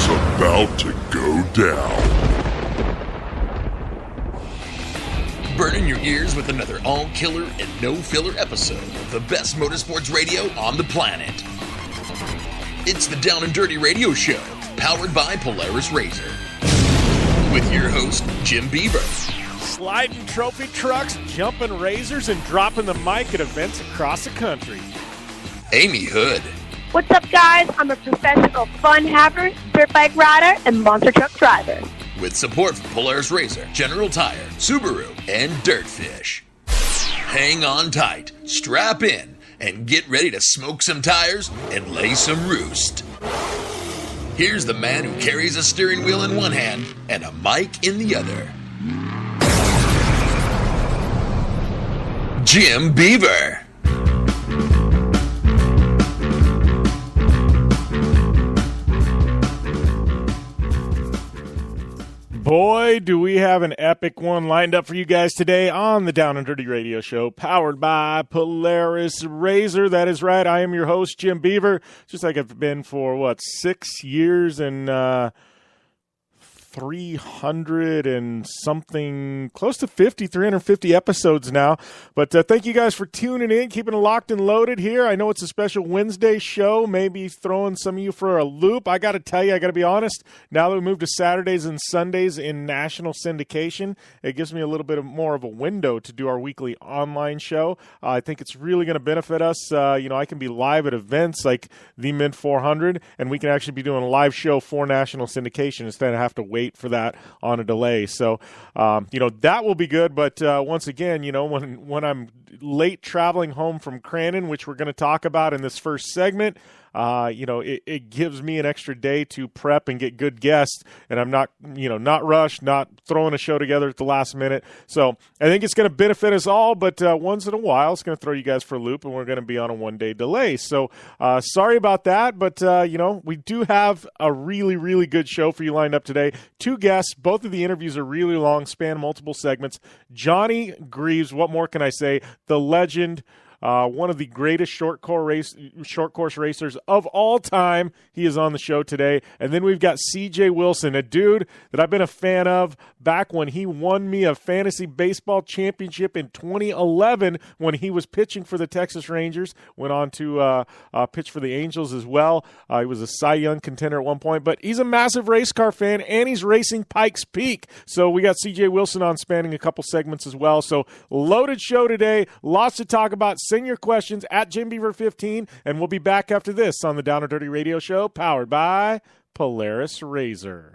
It's about to go down. Burning your ears with another all-killer and no-filler episode of the best motorsports radio on the planet. It's the Down and Dirty Radio Show, powered by Polaris RZR. With your host, Jim Beaver. Sliding trophy trucks, jumping razors, and dropping the mic at events across the country. Amy Hood. What's up, guys? I'm a professional fun haver, dirt bike rider, and monster truck driver. With support from Polaris RZR, General Tire, Subaru, and Dirtfish. Hang on tight, strap in, and get ready to smoke some tires and lay some roost. Here's the man who carries a steering wheel in one hand and a mic in the other. Jim Beaver. Boy, do we have an epic one lined up for you guys today on the Down and Dirty Radio Show, powered by Polaris RZR. That is right. I am your host, Jim Beaver, just like I've been for, 6 years and 300 and something, close to 350 episodes now. But thank you guys for tuning in, keeping it locked and loaded here. I know it's a special Wednesday show, maybe throwing some of you for a loop. I got to tell you, I got to be honest, now that we moved to Saturdays and Sundays in national syndication, it gives me a little bit more of a window to do our weekly online show. I think it's really going to benefit us. I can be live at events like the Mid 400, and we can actually be doing a live show for national syndication instead of have to wait for that on a delay. So, that will be good. But once again, when I'm late traveling home from Crandon, which we're going to talk about in this first segment, it gives me an extra day to prep and get good guests, and I'm not rushed, not throwing a show together at the last minute. So I think it's going to benefit us all, but once in a while, it's going to throw you guys for a loop, and we're going to be on a one-day delay. So sorry about that, but, we do have a really, really good show for you lined up today. 2 guests. Both of the interviews are really long, span multiple segments. Johnny Greaves, what more can I say? The legend, one of the greatest short course racers of all time. He is on the show today. And then we've got CJ Wilson, a dude that I've been a fan of back when he won me a fantasy baseball championship in 2011 when he was pitching for the Texas Rangers. Went on to pitch for the Angels as well. He was a Cy Young contender at one point. But he's a massive race car fan, and he's racing Pikes Peak. So we got CJ Wilson on, spanning a couple segments as well. So loaded show today. Lots to talk about. Send your questions at JimBeaver15, and we'll be back after this on the Down and Dirty Radio Show, powered by Polaris RZR.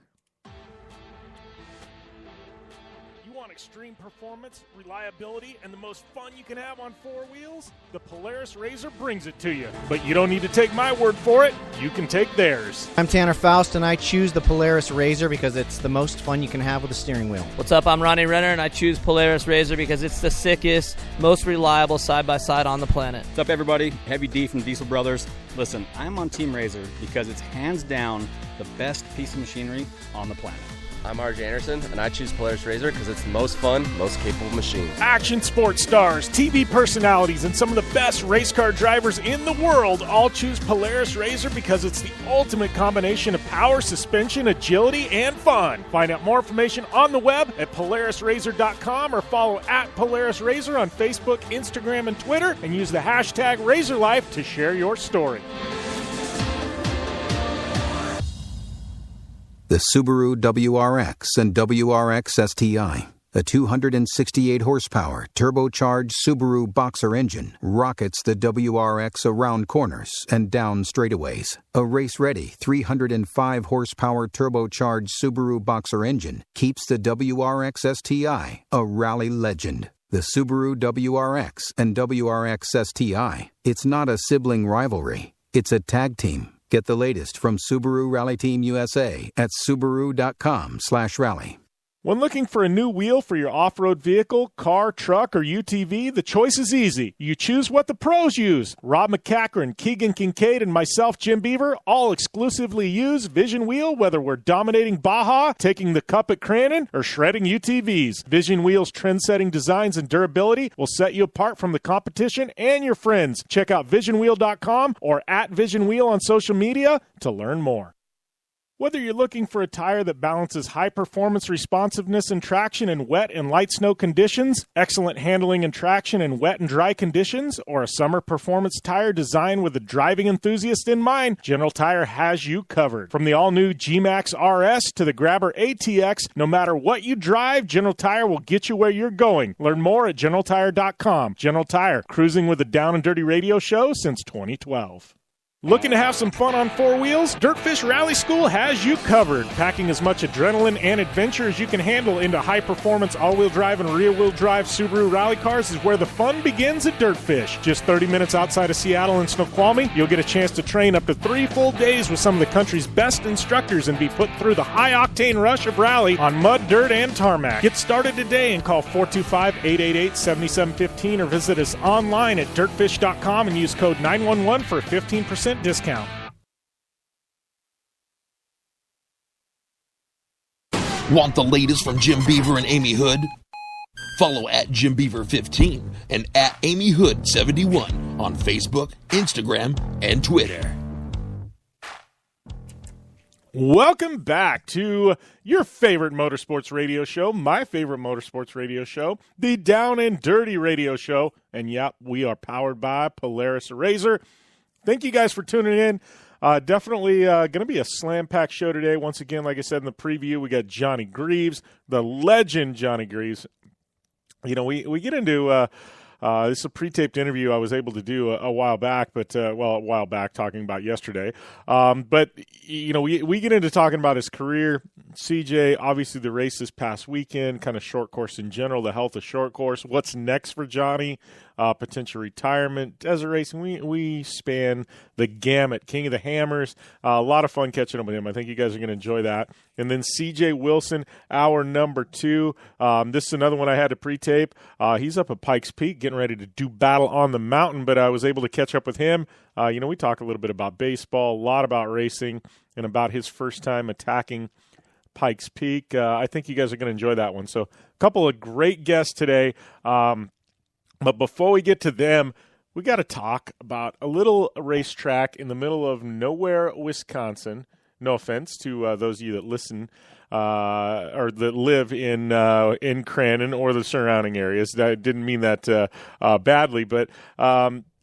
You want extreme performance, reliability, and the most fun you can have on 4 wheels? The Polaris RZR brings it to you. But you don't need to take my word for it. You can take theirs. I'm Tanner Faust, and I choose the Polaris RZR because it's the most fun you can have with a steering wheel. What's up? I'm Ronnie Renner, and I choose Polaris RZR because it's the sickest, most reliable side-by-side on the planet. What's up, everybody? Heavy D from Diesel Brothers. Listen, I'm on Team RZR because it's hands down the best piece of machinery on the planet. I'm RJ Anderson, and I choose Polaris RZR because it's the most fun, most capable machine. Action sports stars, TV personalities, and some of the best race car drivers in the world all choose Polaris RZR because it's the ultimate combination of power, suspension, agility, and fun. Find out more information on the web at PolarisRZR.com or follow at Polaris RZR on Facebook, Instagram, and Twitter, and use the hashtag RazorLife to share your story. The Subaru WRX and WRX STI, a 268 horsepower turbocharged Subaru Boxer engine, rockets the WRX around corners and down straightaways. A race-ready 305 horsepower turbocharged Subaru Boxer engine keeps the WRX STI a rally legend. The Subaru WRX and WRX STI, it's not a sibling rivalry, it's a tag team. Get the latest from Subaru Rally Team USA at Subaru.com/rally. When looking for a new wheel for your off-road vehicle, car, truck, or UTV, the choice is easy. You choose what the pros use. Rob McCachran, Keegan Kincaid, and myself, Jim Beaver, all exclusively use Vision Wheel, whether we're dominating Baja, taking the cup at Crandon, or shredding UTVs. Vision Wheel's trend-setting designs and durability will set you apart from the competition and your friends. Check out VisionWheel.com or at Vision Wheel on social media to learn more. Whether you're looking for a tire that balances high performance responsiveness and traction in wet and light snow conditions, excellent handling and traction in wet and dry conditions, or a summer performance tire designed with the driving enthusiast in mind, General Tire has you covered. From the all-new G-Max RS to the Grabber ATX, no matter what you drive, General Tire will get you where you're going. Learn more at GeneralTire.com. General Tire, cruising with the Down and Dirty Radio Show since 2012. Looking to have some fun on four wheels? Dirtfish Rally School has you covered. Packing as much adrenaline and adventure as you can handle into high-performance all-wheel drive and rear-wheel drive Subaru rally cars is where the fun begins at Dirtfish. Just 30 minutes outside of Seattle in Snoqualmie, you'll get a chance to train up to 3 full days with some of the country's best instructors and be put through the high-octane rush of rally on mud, dirt, and tarmac. Get started today and call 425-888-7715 or visit us online at dirtfish.com and use code 911 for a 15% discount. Want the latest from Jim Beaver and Amy Hood? Follow at JimBeaver15 and at Amy Hood 71 on Facebook, Instagram, and Twitter. Welcome back to your favorite motorsports radio show, my favorite motorsports radio show, the Down and Dirty Radio Show. And yep, we are powered by Polaris Razor. Thank you guys for tuning in. Definitely going to be a slam-packed show today. Once again, like I said in the preview, we got Johnny Greaves, the legend Johnny Greaves. You know, we get into this is a pre-taped interview I was able to do a while back, but a while back, talking about yesterday. But you know, we get into talking about his career. CJ, obviously the race this past weekend, kind of short course in general, the health of short course. What's next for Johnny? Potential retirement, desert racing. We span the gamut. King of the Hammers. A lot of fun catching up with him. I think you guys are going to enjoy that. And then CJ Wilson, hour number 2. This is another one I had to pre-tape. He's up at Pikes Peak getting ready to do battle on the mountain, but I was able to catch up with him. You know, we talk a little bit about baseball, a lot about racing, and about his first time attacking Pikes Peak. I think you guys are going to enjoy that one. So a couple of great guests today. But before we get to them, we got to talk about a little racetrack in the middle of nowhere, Wisconsin. No offense to those of you that listen or that live in Crandon or the surrounding areas. I didn't mean that badly, but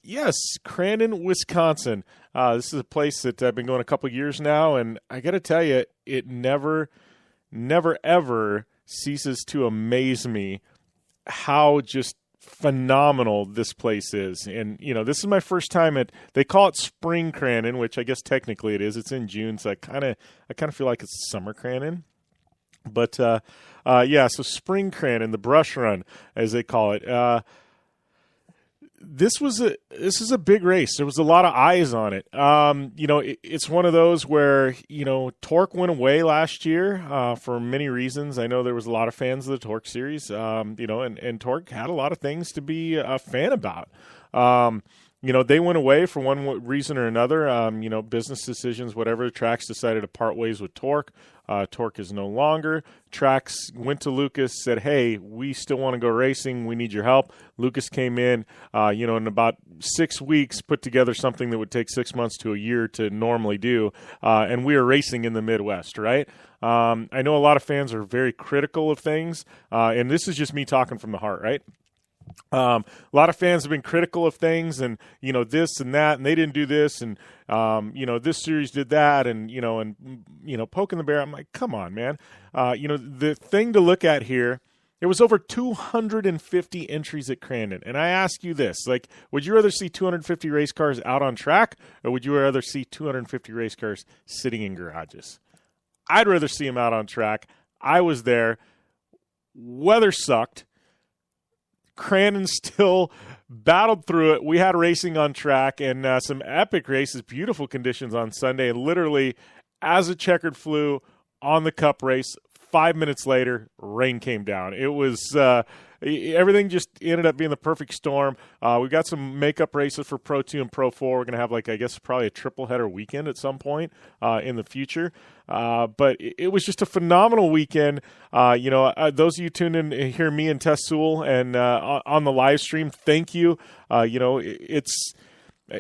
yes, Crandon, Wisconsin. This is a place that I've been going a couple years now, and I got to tell you, it never, ever ceases to amaze me how just phenomenal this place is. And you know, this is my first time they call it Spring Crandon, which I guess technically it is. It's in June, so I kind of feel like it's Summer Crandon. But yeah, so Spring Crandon, the brush run as they call it. This is a big race. There was a lot of eyes on it. You know, it's one of those where, you know, Torque went away last year for many reasons. I know there was a lot of fans of the Torque series, you know, and Torque had a lot of things to be a fan about. You know, they went away for one reason or another, you know, business decisions, whatever. The Tracks decided to part ways with Torque. Torque is no longer. Tracks went to Lucas, said, hey, we still want to go racing. We need your help. Lucas came in, you know, in about 6 weeks, put together something that would take 6 months to a year to normally do. And we are racing in the Midwest, right? I know a lot of fans are very critical of things. And this is just me talking from the heart, right? A lot of fans have been critical of things and, you know, this and that, and they didn't do this, and, you know, this series did that, and, you know, poking the bear. I'm like, come on, man. You know, the thing to look at here, there was over 250 entries at Crandon. And I ask you this, like, would you rather see 250 race cars out on track, or would you rather see 250 race cars sitting in garages? I'd rather see them out on track. I was there. Weather sucked. Crandon still battled through it. We had racing on track and some epic races, beautiful conditions on Sunday. And literally, as a checkered flew on the Cup race, 5 minutes later, rain came down. It was everything just ended up being the perfect storm. We've got some makeup races for Pro 2 and Pro 4. We're going to have, like, I guess, probably a triple header weekend at some point in the future. But it was just a phenomenal weekend. You know, those of you tuned in to hear me and Tess Sewell and on the live stream, thank you. You know, it's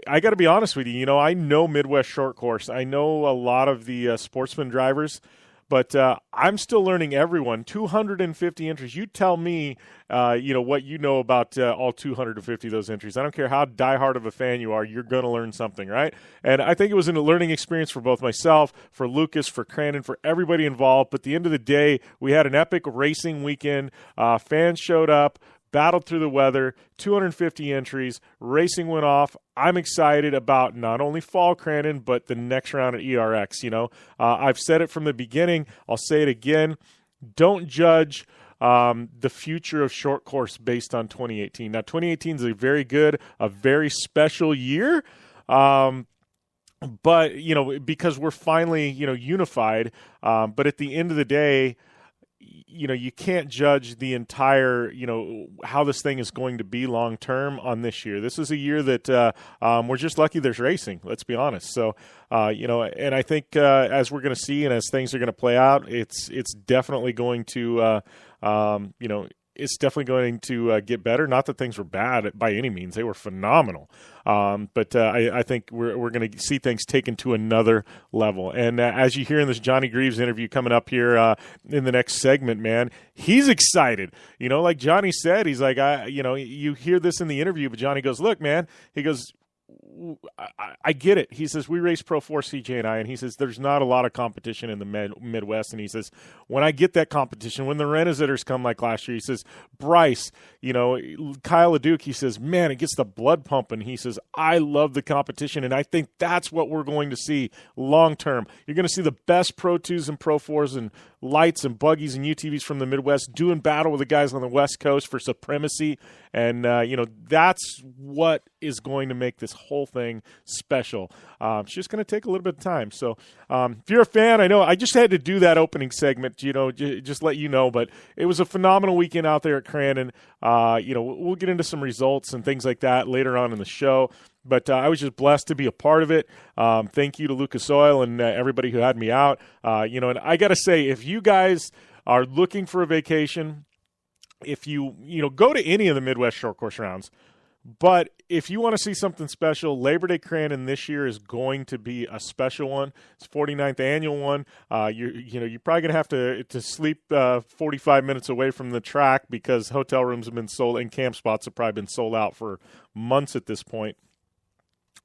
I got to be honest with you. You know, I know Midwest short course. I know a lot of the sportsman drivers, but I'm still learning everyone. 250 entries. You tell me, what you know about all 250 of those entries. I don't care how diehard of a fan you are. You're going to learn something, right? And I think it was a learning experience for both myself, for Lucas, for Crandon, for everybody involved. But at the end of the day, we had an epic racing weekend. Fans showed up, battled through the weather, 250 entries, racing went off. I'm excited about not only fall Crandon, but the next round at ERX. I've said it from the beginning. I'll say it again. Don't judge the future of short course based on 2018. Now, 2018 is a very special year. But, because we're finally, unified. But at the end of the day, you can't judge the entire, how this thing is going to be long term on this year. This is a year that we're just lucky there's racing, let's be honest. So, and I think as we're going to see and as things are going to play out, it's definitely going to, get better. Not that things were bad by any means. They were phenomenal. But I think we're going to see things taken to another level. And as you hear in this Johnny Greaves interview coming up here in the next segment, man, he's excited. Like Johnny said, he's like, you hear this in the interview, but Johnny goes, look, man, he goes, I get it. He says, we race Pro 4 CJ and I, and he says, there's not a lot of competition in the Midwest. And he says, when I get that competition, when the Renazitters come like last year, he says, Bryce, Kyle LeDuc, he says, man, it gets the blood pumping. He says, I love the competition, and I think that's what we're going to see long term. You're going to see the best Pro 2s and Pro 4s and lights and buggies and UTVs from the Midwest doing battle with the guys on the West Coast for supremacy. And, that's what is going to make this whole thing special. It's just going to take a little bit of time. So if you're a fan, I know I just had to do that opening segment, just let you know. But it was a phenomenal weekend out there at Crandon. We'll get into some results and things like that later on in the show. But I was just blessed to be a part of it. Thank you to Lucas Oil and everybody who had me out. And I got to say, if you guys are looking for a vacation, if you go to any of the Midwest short course rounds, but if you want to see something special, Labor Day Crandon this year is going to be a special one. It's 49th annual one. You're probably going to have to sleep 45 minutes away from the track because hotel rooms have been sold and camp spots have probably been sold out for months at this point.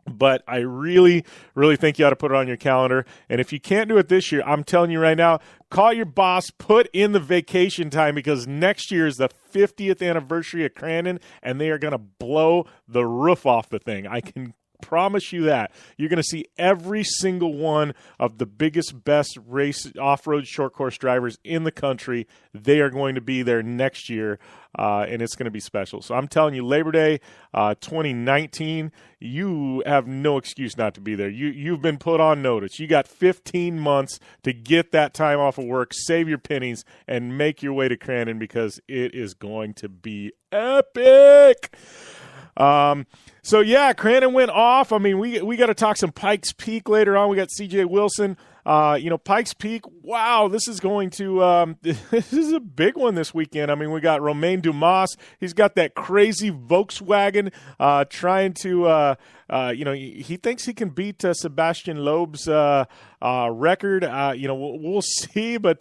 But I really, really think you ought to put it on your calendar. And if you can't do it this year, I'm telling you right now, call your boss, put in the vacation time, because next year is the 50th anniversary of Crandon, and they are going to blow the roof off the thing. I can promise you that. You're going to see every single one of the biggest, best race off-road short course drivers in the country. They are going to be there next year, and it's going to be special. So I'm telling you, Labor Day 2019, you have no excuse not to be there. You've been put on notice. You got 15 months to get that time off of work, save your pennies, and make your way to Crandon, because it is going to be epic. So yeah, Crandon went off. I mean, we got to talk some Pikes Peak later on. We got CJ Wilson. Pikes Peak. Wow, this is going to this is a big one this weekend. I mean, we got Romain Dumas. He's got that crazy Volkswagen trying to he thinks he can beat Sebastian Loeb's record. We'll see, but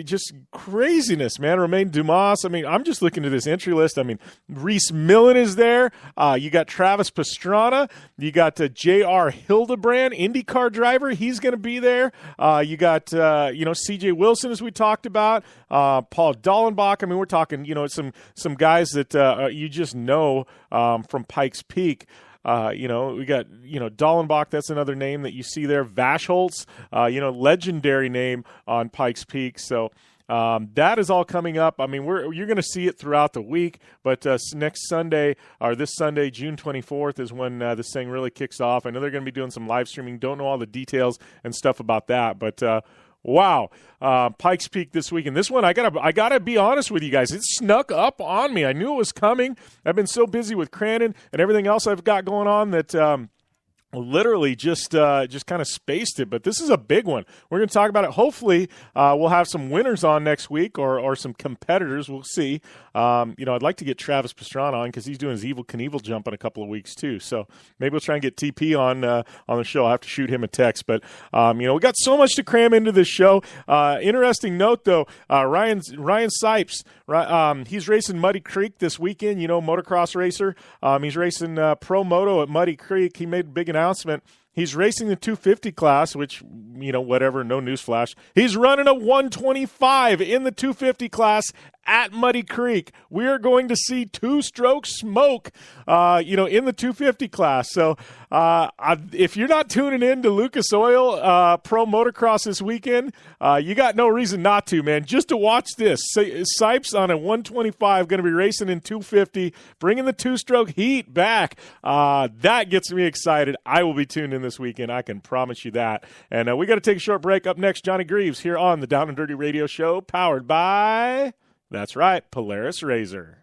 just craziness, man. Romain Dumas. I mean, I'm just looking at this entry list. I mean, Reese Millen is there. You got Travis Pastrana. You got J.R. Hildebrand, IndyCar driver. He's going to be there. You got C.J. Wilson, as we talked about. Paul Dallenbach. I mean, we're talking some guys that you just know from Pikes Peak. We got, Dallenbach, that's another name that you see there. Vashholz, legendary name on Pikes Peak. So that is all coming up. I mean, you're going to see it throughout the week, but next Sunday, or this Sunday, June 24th, is when this thing really kicks off. I know they're going to be doing some live streaming. Don't know all the details and stuff about that, but wow, Pikes Peak this week. And this one, I gotta be honest with you guys. It snuck up on me. I knew it was coming. I've been so busy with Crandon and everything else I've got going on that literally just kind of spaced it, but this is a big one. We're going to talk about it. Hopefully, we'll have some winners on next week or some competitors. We'll see. I'd like to get Travis Pastrana on because he's doing his Evel Knievel jump in a couple of weeks too. So maybe we'll try and get TP on the show. I'll have to shoot him a text. But, we got so much to cram into this show. Interesting note, though, Ryan Sipes, he's racing Muddy Creek this weekend, motocross racer. He's racing Pro Moto at Muddy Creek. He made a big announcement. He's racing the 250 class, which, whatever, no newsflash. He's running a 125 in the 250 class at Muddy Creek. We are going to see two-stroke smoke, in the 250 class. So if you're not tuning in to Lucas Oil Pro Motocross this weekend, you got no reason not to, man. Just to watch this. Sipes on a 125 going to be racing in 250, bringing the two-stroke heat back. That gets me excited. I will be tuned in this weekend. I can promise you that. And we got to take a short break. Up next, Johnny Greaves here on the Down and Dirty Radio Show, powered by... That's right, Polaris Razor.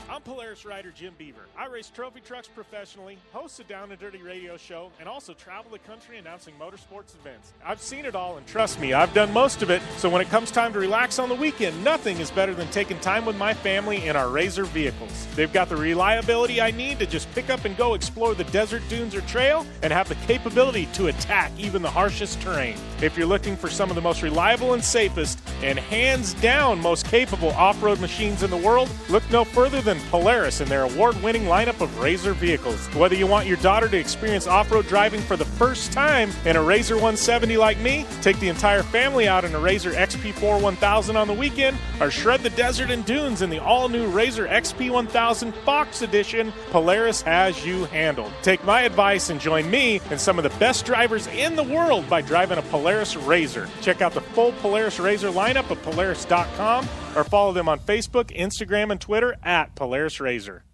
I'm Polaris rider Jim Beaver. I race trophy trucks professionally, host a Down and Dirty radio show, and also travel the country announcing motorsports events. I've seen it all, and trust me, I've done most of it. So when it comes time to relax on the weekend, nothing is better than taking time with my family in our Razor vehicles. They've got the reliability I need to just pick up and go explore the desert, dunes, or trail, and have the capability to attack even the harshest terrain. If you're looking for some of the most reliable and safest, and hands down most capable off-road machines in the world, look no further than Polaris and their award-winning lineup of Razor vehicles. Whether you want your daughter to experience off-road driving for the first time in a Razor 170 like me, take the entire family out in a Razor XP4 1000 on the weekend, or shred the desert and dunes in the all-new Razor XP 1000 Fox Edition, Polaris has you handled. Take my advice and join me and some of the best drivers in the world by driving a Polaris Razor. Check out the full Polaris Razor lineup at Polaris.com or follow them on Facebook, Instagram, and Twitter at Polaris Razor.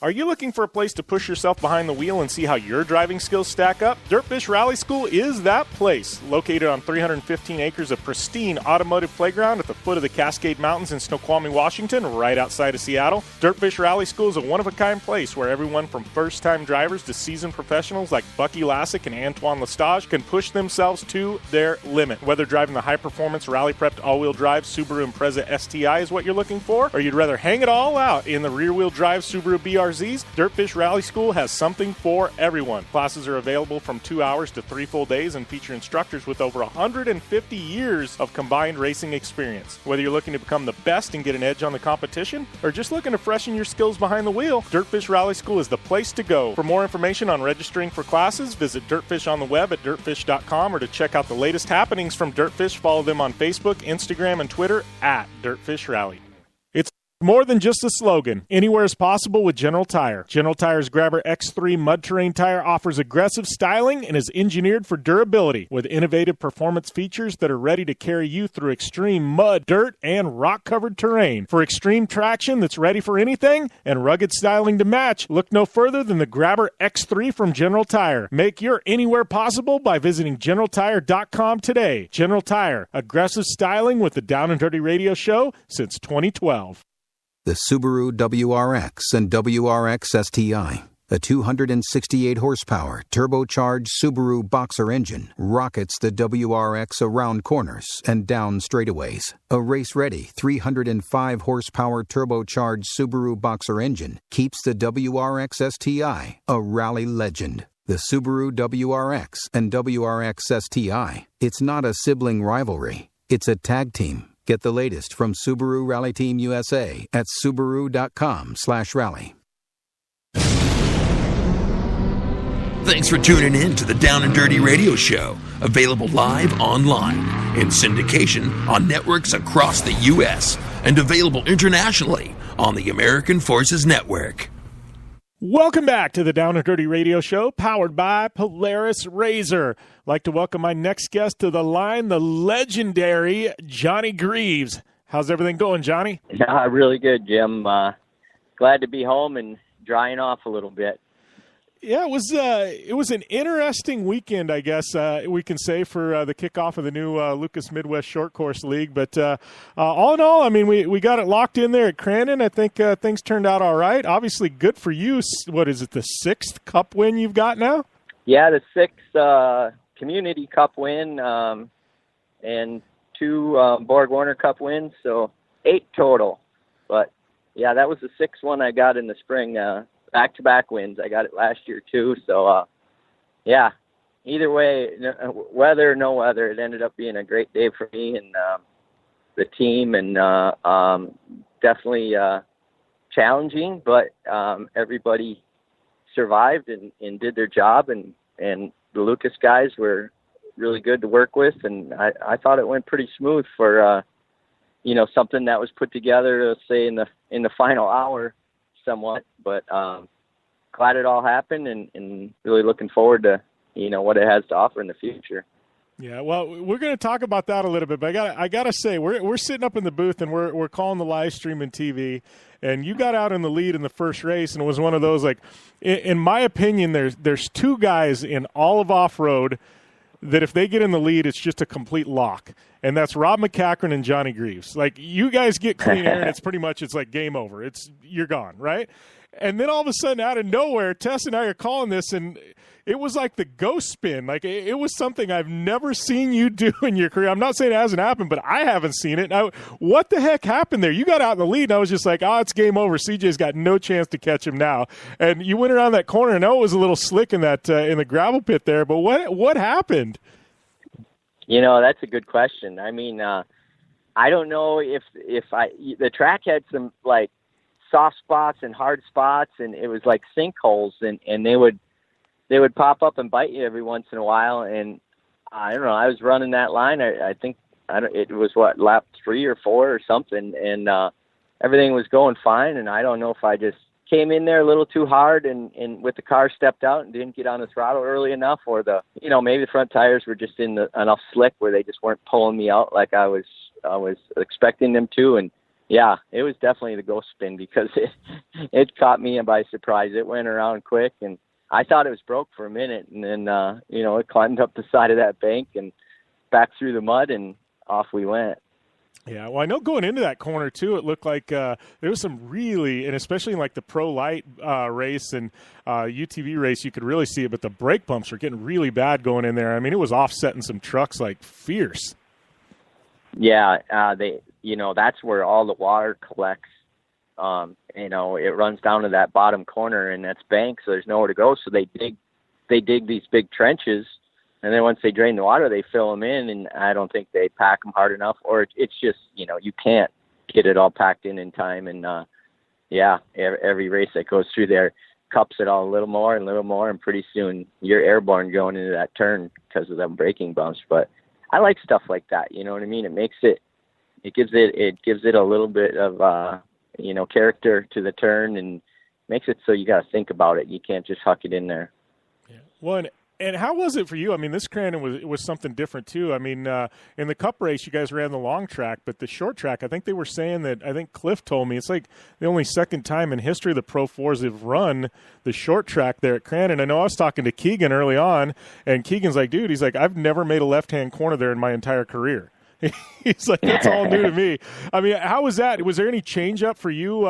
Are you looking for a place to push yourself behind the wheel and see how your driving skills stack up? Dirtfish Rally School is that place. Located on 315 acres of pristine automotive playground at the foot of the Cascade Mountains in Snoqualmie, Washington, right outside of Seattle, Dirtfish Rally School is a one-of-a-kind place where everyone from first-time drivers to seasoned professionals like Bucky Lassick and Antoine Lestage can push themselves to their limit. Whether driving the high-performance rally-prepped all-wheel drive Subaru Impreza STI is what you're looking for, or you'd rather hang it all out in the rear-wheel drive Subaru BRZ, Dirtfish Rally School has something for everyone. Classes are available from 2 hours to 3 full days and feature instructors with over 150 years of combined racing experience. Whether you're looking to become the best and get an edge on the competition, or just looking to freshen your skills behind the wheel, Dirtfish Rally School is the place to go. For more information on registering for classes, visit Dirtfish on the web at dirtfish.com, or to check out the latest happenings from Dirtfish, follow them on Facebook, Instagram, and Twitter at Dirtfish Rally. More than just a slogan. Anywhere is possible with General Tire. General Tire's Grabber X3 mud terrain tire offers aggressive styling and is engineered for durability with innovative performance features that are ready to carry you through extreme mud, dirt, and rock-covered terrain. For extreme traction that's ready for anything and rugged styling to match, look no further than the Grabber X3 from General Tire. Make your anywhere possible by visiting GeneralTire.com today. General Tire, aggressive styling with the Down and Dirty Radio Show since 2012. The Subaru WRX and WRX STI, a 268-horsepower, turbocharged Subaru Boxer engine, rockets the WRX around corners and down straightaways. A race-ready 305-horsepower turbocharged Subaru Boxer engine keeps the WRX STI a rally legend. The Subaru WRX and WRX STI, it's not a sibling rivalry, it's a tag team. Get the latest from Subaru Rally Team USA at Subaru.com/rally. Thanks for tuning in to the Down and Dirty Radio Show, available live online in syndication on networks across the U.S. and available internationally on the American Forces Network. Welcome back to the Down and Dirty Radio Show, powered by Polaris Razor. I'd like to welcome my next guest to the line, the legendary Johnny Greaves. How's everything going, Johnny? Really good, Jim. Glad to be home and drying off a little bit. Yeah, it was an interesting weekend, I guess we can say, for the kickoff of the new Lucas Midwest Short Course League. But all in all, I mean, we got it locked in there at Crandon. I think things turned out all right. Obviously, good for you. What is it, the 6th Cup win you've got now? Yeah, the 6th Community Cup win and 2 Borg Warner Cup wins, so 8 total. But yeah, that was the 6th one I got in the spring. Back-to-back wins. I got it last year too. So, yeah, either way, weather or no weather, it ended up being a great day for me and the team, and definitely challenging, but everybody survived and did their job, and the Lucas guys were really good to work with, and I thought it went pretty smooth for something that was put together, let's say in the final hour somewhat, but glad it all happened, and really looking forward to what it has to offer in the future. Yeah, well, we're going to talk about that a little bit, but I gotta say, we're sitting up in the booth and we're calling the live stream and TV, and you got out in the lead in the first race, and it was one of those, like, in my opinion, there's 2 guys in all of off-road that if they get in the lead, it's just a complete lock. And that's Rob McCachran and Johnny Greaves. Like, you guys get clean air, and it's like game over. You're gone, right? And then all of a sudden, out of nowhere, Tess and I are calling this, and it was like the ghost spin. Like, it was something I've never seen you do in your career. I'm not saying it hasn't happened, but I haven't seen it. What the heck happened there? You got out in the lead, and I was just like, it's game over. CJ's got no chance to catch him now. And you went around that corner, and I know it was a little slick in that in the gravel pit there, but what happened? That's a good question. I mean, I don't know if the track had some like soft spots and hard spots, and it was like sinkholes, and they would pop up and bite you every once in a while. And I don't know, I was running that line. I think it was lap 3 or 4 or something, and everything was going fine. And I don't know if I just came in there a little too hard and with the car stepped out and didn't get on the throttle early enough, or maybe the front tires were just in enough slick where they just weren't pulling me out like I was expecting them to. And yeah, it was definitely the ghost spin, because it caught me by surprise. It went around quick, and I thought it was broke for a minute, and then it climbed up the side of that bank and back through the mud, and off we went. Yeah, well, I know going into that corner, too, it looked like there was some really, and especially in like the Pro Light race and UTV race, you could really see it, but the brake bumps were getting really bad going in there. I mean, it was offsetting some trucks like fierce. Yeah, that's where all the water collects. It runs down to that bottom corner, and that's bank, so there's nowhere to go. So they dig these big trenches, and then once they drain the water, they fill them in, and I don't think they pack them hard enough, or it's just, you can't get it all packed in time. And, every race that goes through there cups it all a little more, and pretty soon you're airborne going into that turn because of them braking bumps. But I like stuff like that, you know what I mean? It gives it a little bit of, character to the turn, and makes it so you got to think about it. You can't just huck it in there. Yeah. Well, and how was it for you? I mean, this Crandon was something different, too. I mean, in the Cup race, you guys ran the long track, but the short track, I think they were saying that, I think Cliff told me, it's like the only second time in history the Pro 4s have run the short track there at Crandon. I know I was talking to Keegan early on, and Keegan's like, dude, he's like, I've never made a left-hand corner there in my entire career. He's like, that's all new to me. I mean, how was that? Was there any change up for you,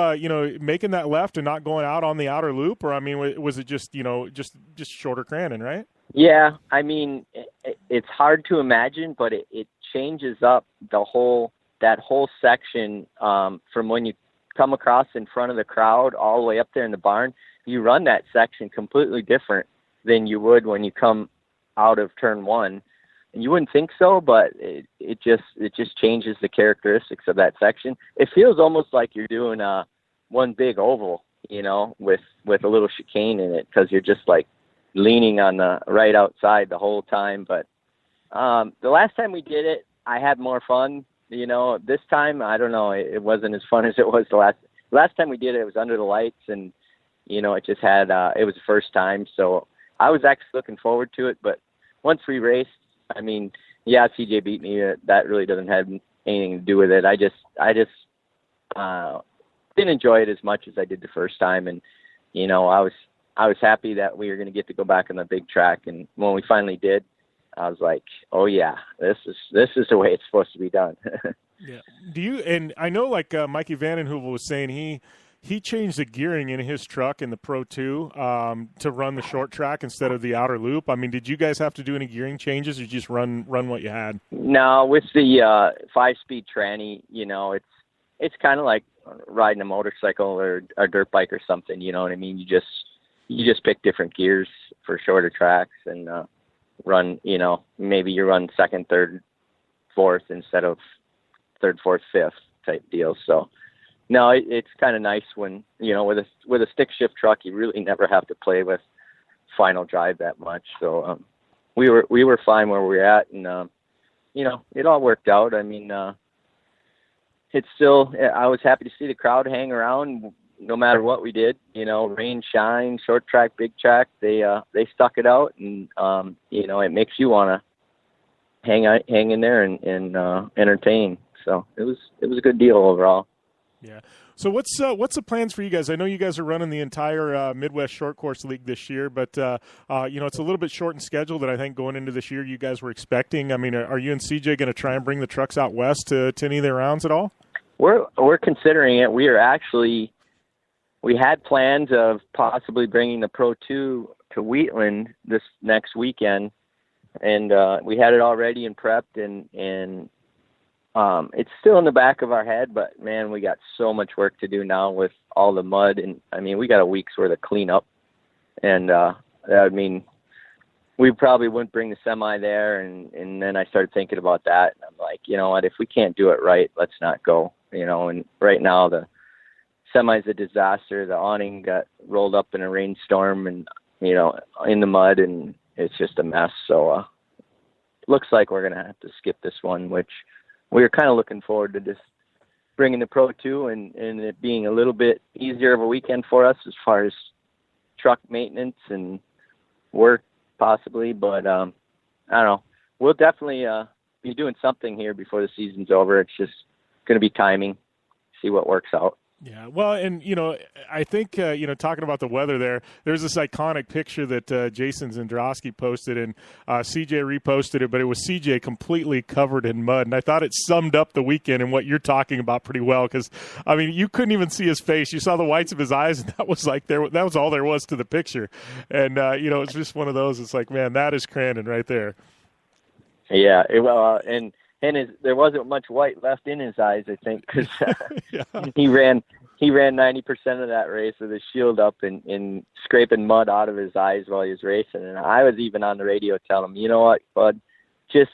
making that left and not going out on the outer loop? Or, I mean, was it just, just shorter Crandon, right? Yeah, I mean, it's hard to imagine, but it changes up that whole section from when you come across in front of the crowd all the way up there in the barn. You run that section completely different than you would when you come out of turn 1. And you wouldn't think so, but it just changes the characteristics of that section. It feels almost like you're doing one big oval, with a little chicane in it, because you're just like leaning on the right outside the whole time. But the last time we did it, I had more fun. This time, I don't know, it wasn't as fun as it was the last time we did it. It was under the lights, and it just had it was the first time, so I was actually looking forward to it. But once we raced, I mean, yeah, CJ beat me. That really doesn't have anything to do with it. I just didn't enjoy it as much as I did the first time, and I I was happy that we were going to get to go back on the big track. And when we finally did, I was like, oh yeah, this is the way it's supposed to be done. Yeah. Do you? And I know, like Mikey Vandenheuvel was saying, he changed the gearing in his truck in the Pro 2 to run the short track instead of the outer loop. I mean, did you guys have to do any gearing changes, or just run what you had? No, with the 5-speed tranny, it's kind of like riding a motorcycle or a dirt bike or something. You know what I mean? You just pick different gears for shorter tracks and run. Maybe you run second, third, fourth instead of third, fourth, fifth type deal. So no, it's kind of nice when, with a stick shift truck, you really never have to play with final drive that much. So we were fine where we were at, and it all worked out. I mean, it's still, I was happy to see the crowd hang around no matter what we did. Rain, shine, short track, big track, they stuck it out, and it makes you want to hang in there and entertain. So it was a good deal overall. Yeah. So what's the plans for you guys? I know you guys are running the entire Midwest Short Course League this year, but it's a little bit short in schedule that I think going into this year you guys were expecting. I mean, are you and CJ going to try and bring the trucks out west to any of their rounds at all? We're considering it. We had plans of possibly bringing the Pro 2 to Wheatland this next weekend, and we had it all ready and prepped, and it's still in the back of our head, but man, we got so much work to do now with all the mud. And I mean, we got a week's worth of cleanup, and we probably wouldn't bring the semi there. And then I started thinking about that, and I'm like, you know what, if we can't do it right, let's not go, and right now the semi's a disaster. The awning got rolled up in a rainstorm and, in the mud, and it's just a mess. So, looks like we're going to have to skip this one, which we were kind of looking forward to just bringing the Pro 2 and it being a little bit easier of a weekend for us as far as truck maintenance and work possibly. But I don't know. We'll definitely be doing something here before the season's over. It's just going to be timing, see what works out. Yeah, well, and, I think, talking about the weather there's this iconic picture that Jason Zendrowski posted, and CJ reposted it, but it was CJ completely covered in mud, and I thought it summed up the weekend and what you're talking about pretty well, because, I mean, you couldn't even see his face. You saw the whites of his eyes, and that was that was all there was to the picture. And, it's just one of those, it's like, man, that is Crandon right there. Yeah, there wasn't much white left in his eyes, I think, because yeah. he ran 90% of that race with his shield up and scraping mud out of his eyes while he was racing. And I was even on the radio telling him, you know what, bud, just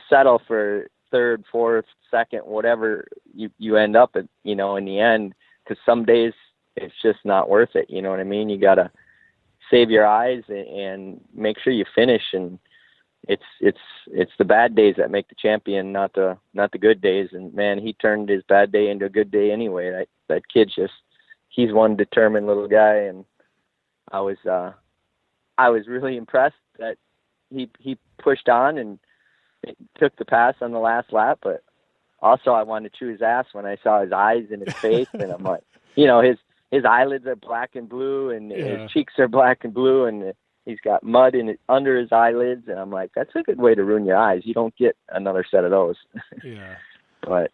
settle for third, fourth, second, whatever you end up at, in the end, because some days it's just not worth it. You know what I mean? You got to save your eyes and make sure you finish. And it's the bad days that make the champion, not the good days. And man, he turned his bad day into a good day anyway. That kid he's one determined little guy, and I was really impressed that he pushed on and took the pass on the last lap. But also I wanted to chew his ass when I saw his eyes and his face, and I'm like, his eyelids are black and blue, and his cheeks are black and blue, and he's got mud under his eyelids, and I'm like, that's a good way to ruin your eyes. You don't get another set of those. Yeah. But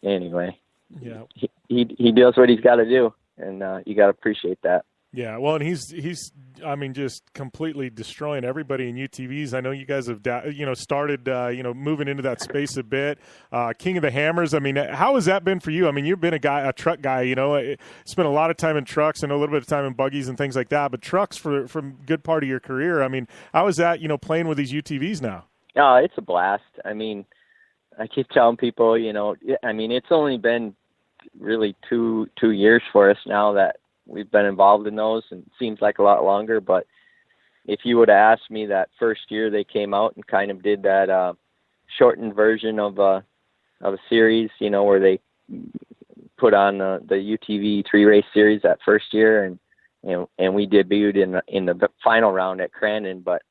anyway, yeah, he does what he's got to do, and you got to appreciate that. Yeah, well, and he's I mean, just completely destroying everybody in UTVs. I know you guys have started moving into that space a bit. King of the Hammers. I mean, how has that been for you? I mean, you've been a truck guy. Spent a lot of time in trucks and a little bit of time in buggies and things like that. But trucks for a good part of your career. I mean, how is that? Playing with these UTVs now? Oh, it's a blast. I mean, I keep telling people, it's only been really two years for us now that we've been involved in those, and it seems like a lot longer. But if you would have asked me that first year they came out and kind of did that shortened version of a series, where they put on the UTV 3-race series that first year, and we debuted in the final round at Crandon. But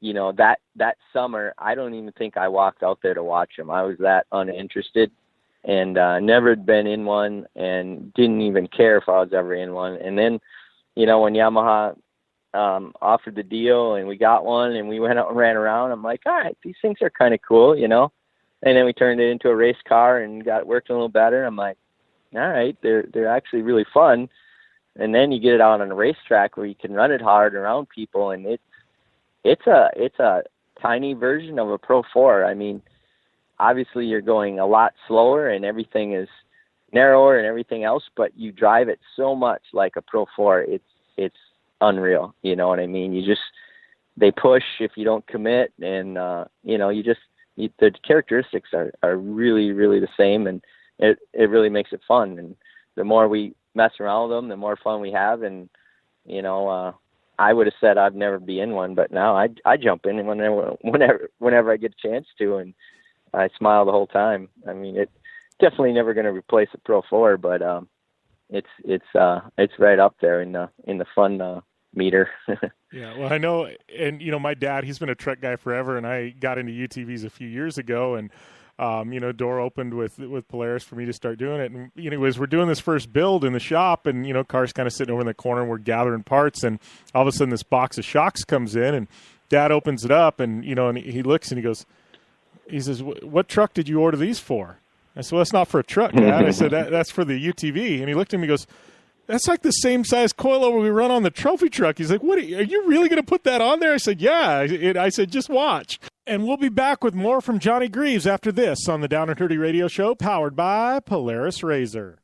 that summer, I don't even think I walked out there to watch them. I was that uninterested, and never had been in one, and didn't even care if I was ever in one. And then when Yamaha offered the deal and we got one and we went out and ran around, I'm like, all right, these things are kind of cool, And then we turned it into a race car and got it working a little better. I'm like, all right, they're actually really fun. And then you get it out on a racetrack where you can run it hard around people, and it's a tiny version of a Pro 4. I mean, obviously you're going a lot slower and everything is narrower and everything else, but you drive it so much like a Pro 4. It's unreal. You know what I mean? They push if you don't commit, and the characteristics are really, really the same, and it really makes it fun. And the more we mess around with them, the more fun we have. And I would have said I'd never be in one, but now I jump in whenever I get a chance to, and I smile the whole time. I mean, it's definitely never going to replace a Pro 4, but it's right up there in the fun meter. Yeah, well, I know, and my dad, he's been a truck guy forever, and I got into UTVs a few years ago, and door opened with Polaris for me to start doing it. And, as we're doing this first build in the shop, and, car's kind of sitting over in the corner and we're gathering parts, and all of a sudden this box of shocks comes in, and Dad opens it up, and, and he looks and he says, what truck did you order these for? I said, well, that's not for a truck, Dad. I said, that's for the UTV. And he looked at me and goes, that's like the same size coilover we run on the trophy truck. He's like, what, are you really going to put that on there? I said, yeah. I said, just watch. And we'll be back with more from Johnny Greaves after this on the Down and Dirty Radio Show, powered by Polaris RZR.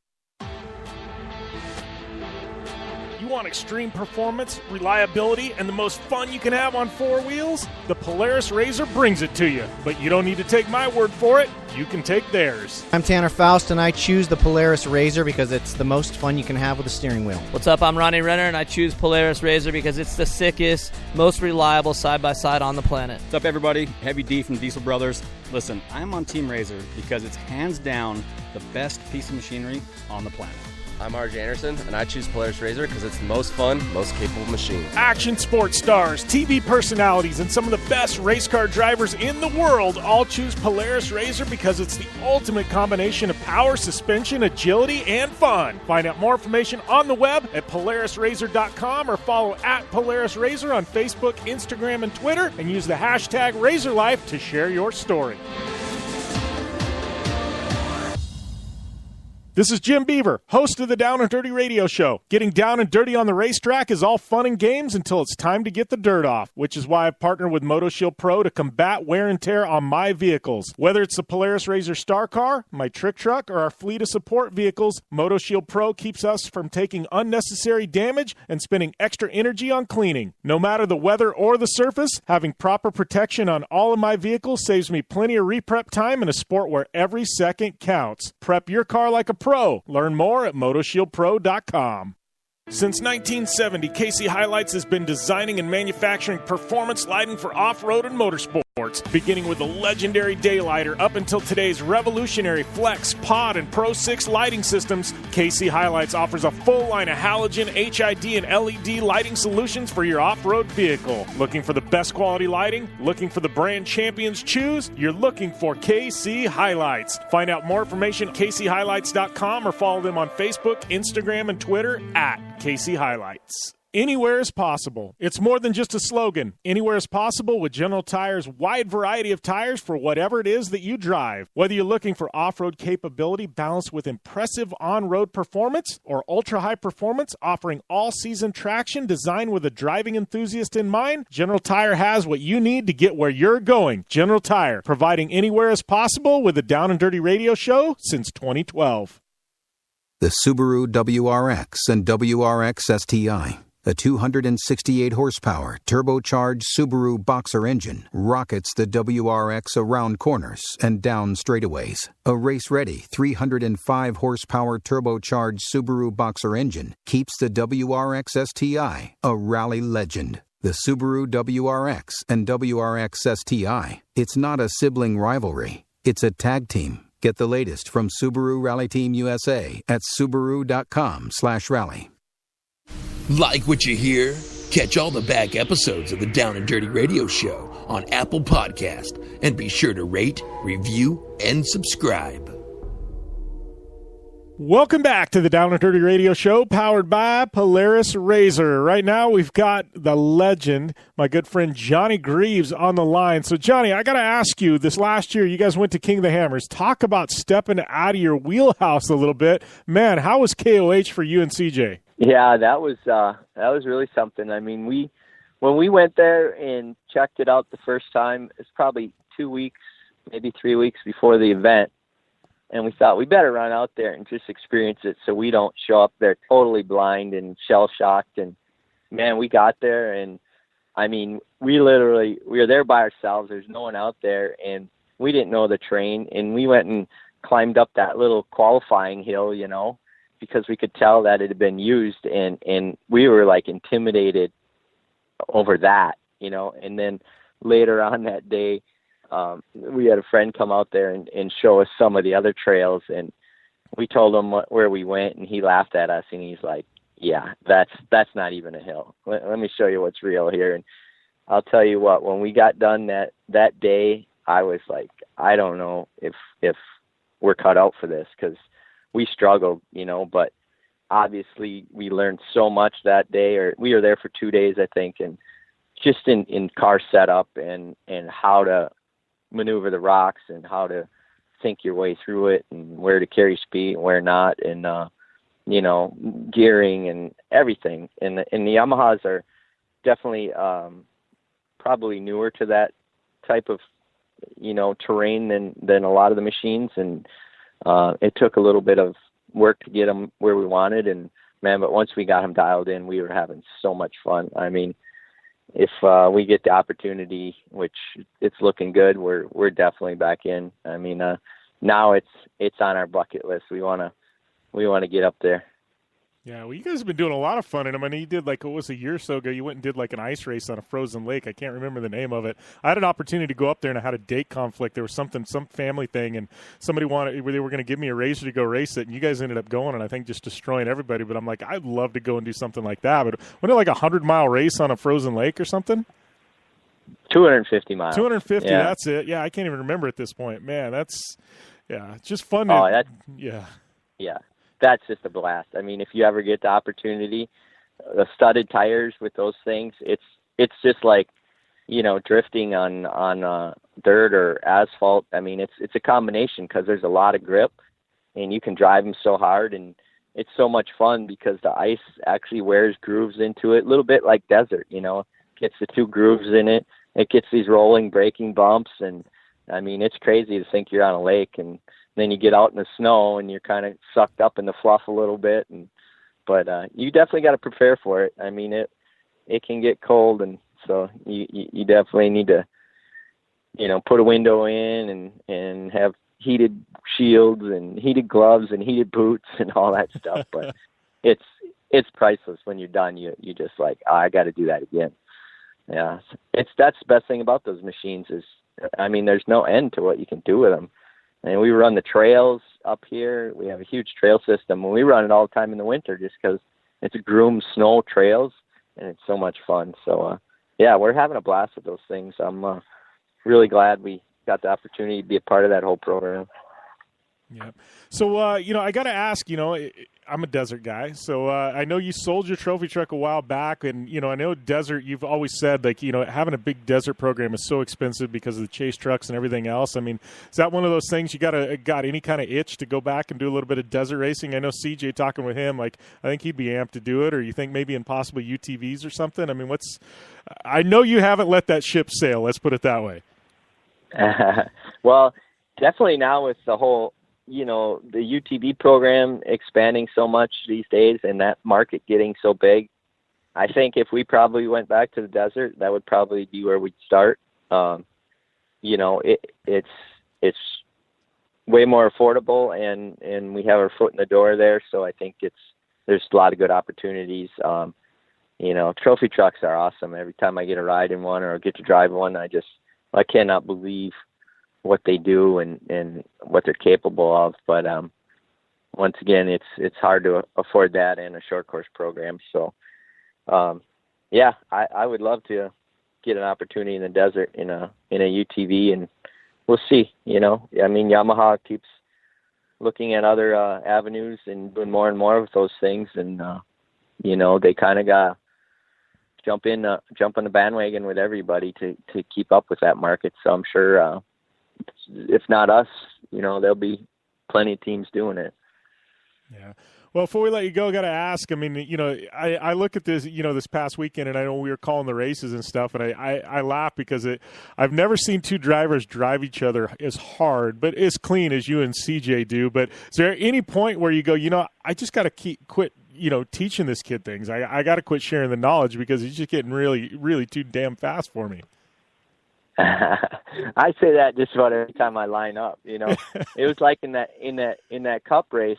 You want extreme performance, reliability, and the most fun you can have on four wheels? The Polaris RZR brings it to you. But you don't need to take my word for it. You can take theirs. I'm Tanner Faust, and I choose the Polaris RZR because it's the most fun you can have with a steering wheel. What's up? I'm Ronnie Renner, and I choose Polaris RZR because it's the sickest, most reliable side-by-side on the planet. What's up, everybody? Heavy D from Diesel Brothers. Listen, I'm on Team RZR because it's hands down the best piece of machinery on the planet. I'm RJ Anderson, and I choose Polaris RZR because it's the most fun, most capable machine. Action sports stars, TV personalities, and some of the best race car drivers in the world all choose Polaris RZR because it's the ultimate combination of power, suspension, agility, and fun. Find out more information on the web at PolarisRZR.com or follow at Polaris RZR on Facebook, Instagram, and Twitter, and use the hashtag RazorLife to share your story. This is Jim Beaver, host of the Down and Dirty Radio Show. Getting down and dirty on the racetrack is all fun and games until it's time to get the dirt off, which is why I've partnered with MotoShield Pro to combat wear and tear on my vehicles. Whether it's the Polaris RZR Star Car, my trick truck, or our fleet of support vehicles, MotoShield Pro keeps us from taking unnecessary damage and spending extra energy on cleaning. No matter the weather or the surface, having proper protection on all of my vehicles saves me plenty of reprep time in a sport where every second counts. Prep your car like a pro. Learn more at MotoShieldPro.com. Since 1970, KC Highlights has been designing and manufacturing performance lighting for off-road and motorsports. Beginning with the legendary Daylighter up until today's revolutionary Flex, Pod, and Pro 6 lighting systems, KC Highlights offers a full line of halogen, HID, and LED lighting solutions for your off-road vehicle. Looking for the best quality lighting? Looking for the brand champions choose? You're looking for KC Highlights. Find out more information at kchighlights.com or follow them on Facebook, Instagram, and Twitter at KC Highlights. Anywhere is possible. It's more than just a slogan. Anywhere is possible with General Tire's wide variety of tires for whatever it is that you drive. Whether you're looking for off-road capability balanced with impressive on-road performance or ultra-high performance offering all-season traction designed with a driving enthusiast in mind, General Tire has what you need to get where you're going. General Tire, providing anywhere is possible with the Down and Dirty Radio Show since 2012. The Subaru WRX and WRX STI. A 268-horsepower, turbocharged Subaru Boxer engine rockets the WRX around corners and down straightaways. A race-ready 305-horsepower turbocharged Subaru Boxer engine keeps the WRX STI a rally legend. The Subaru WRX and WRX STI. It's not a sibling rivalry. It's a tag team. Get the latest from Subaru Rally Team USA at Subaru.com/rally. Like what you hear? Catch all the back episodes of the Down and Dirty Radio Show on Apple Podcast, and be sure to rate, review, and subscribe. Welcome back to the Down and Dirty Radio Show, powered by Polaris Razor. Right now, we've got the legend, my good friend Johnny Greaves, on the line. So, Johnny, I got to ask you, this last year, you guys went to King of the Hammers. Talk about stepping out of your wheelhouse a little bit. Man, how was KOH for you and CJ? Yeah, that was really something. I mean, when we went there and checked it out the first time, it's probably 2 weeks, maybe 3 weeks before the event. And we thought we better run out there and just experience it so we don't show up there totally blind and shell-shocked. And, man, we got there, and, I mean, we were there by ourselves. There's no one out there, and we didn't know the terrain. And we went and climbed up that little qualifying hill, you know, because we could tell that it had been used. And we were, like, intimidated over that, you know. And then later on that day, we had a friend come out there and show us some of the other trails, and we told him where we went, and he laughed at us, and he's like, yeah, that's not even a hill. Let me show you what's real here. And I'll tell you what, when we got done that day, I was like, I don't know if we're cut out for this, because we struggled, you know, but obviously we learned so much that day, or we were there for 2 days, I think, and just in car setup and how to maneuver the rocks and how to think your way through it and where to carry speed and where not, and you know, gearing and everything. And the Yamahas are definitely probably newer to that type of, you know, terrain than a lot of the machines, and it took a little bit of work to get them where we wanted. And man, but once we got them dialed in, we were having so much fun. I mean, if we get the opportunity, which it's looking good, we're definitely back in. I mean, now it's on our bucket list. We want to get up there. Yeah, well, you guys have been doing a lot of fun in them. I mean, you did, like, what was a year or so ago, you went and did, like, an ice race on a frozen lake. I can't remember the name of it. I had an opportunity to go up there, and I had a date conflict. There was some family thing, and somebody they were going to give me a razor to go race it, and you guys ended up going, and I think just destroying everybody. But I'm like, I'd love to go and do something like that. But wasn't it like a 100-mile race on a frozen lake or something? 250 miles. 250, yeah. That's it. Yeah, I can't even remember at this point. Man, it's just fun. Yeah. That's just a blast. I mean, if you ever get the opportunity, the studded tires with those things, it's just like, you know, drifting on dirt or asphalt. I mean, it's a combination, because there's a lot of grip, and you can drive them so hard, and it's so much fun because the ice actually wears grooves into it, a little bit like desert, you know, gets the two grooves in it. It gets these rolling braking bumps, and I mean, it's crazy to think you're on a lake, and then you get out in the snow and you're kind of sucked up in the fluff a little bit. But you definitely got to prepare for it. I mean, it can get cold, and so you definitely need to, you know, put a window in and have heated shields and heated gloves and heated boots and all that stuff. But it's priceless when you're done. You just like, I got to do that again. Yeah, that's the best thing about those machines is, I mean, there's no end to what you can do with them. And we run the trails up here. We have a huge trail system, and we run it all the time in the winter just because it's groomed snow trails, and it's so much fun. So, yeah, we're having a blast with those things. I'm really glad we got the opportunity to be a part of that whole program. Yeah. So, you know, I got to ask, you know, I'm a desert guy. So I know you sold your trophy truck a while back. And, you know, I know desert, you've always said, like, you know, having a big desert program is so expensive because of the chase trucks and everything else. I mean, is that one of those things you got any kind of itch to go back and do a little bit of desert racing? I know CJ talking with him, like, I think he'd be amped to do it. Or you think maybe in possibly UTVs or something? I mean, I know you haven't let that ship sail. Let's put it that way. Well, definitely now with the whole, you know, the UTV program expanding so much these days and that market getting so big, I think if we probably went back to the desert, that would probably be where we'd start. You know, it's way more affordable, and we have our foot in the door there. So I think there's a lot of good opportunities. You know, trophy trucks are awesome. Every time I get a ride in one or get to drive one, I cannot believe what they do and what they're capable of. But once again, it's hard to afford that in a short course program. So yeah, I would love to get an opportunity in the desert in a UTV, and we'll see. You know, I mean, Yamaha keeps looking at other avenues and doing more and more of those things. And they kind of got jump on the bandwagon with everybody to keep up with that market. So I'm sure if not us, there'll be plenty of teams doing it. Yeah. Well, before we let you go, I got to ask, I mean, I look at this, this past weekend, and I know we were calling the races and stuff, and I laugh because I've never seen two drivers drive each other as hard, but as clean as you and CJ do. But is there any point where you go, I just got to quit, teaching this kid things. I got to quit sharing the knowledge because he's just getting really, really too damn fast for me. I say that just about every time I line up. It was like in that Cup race.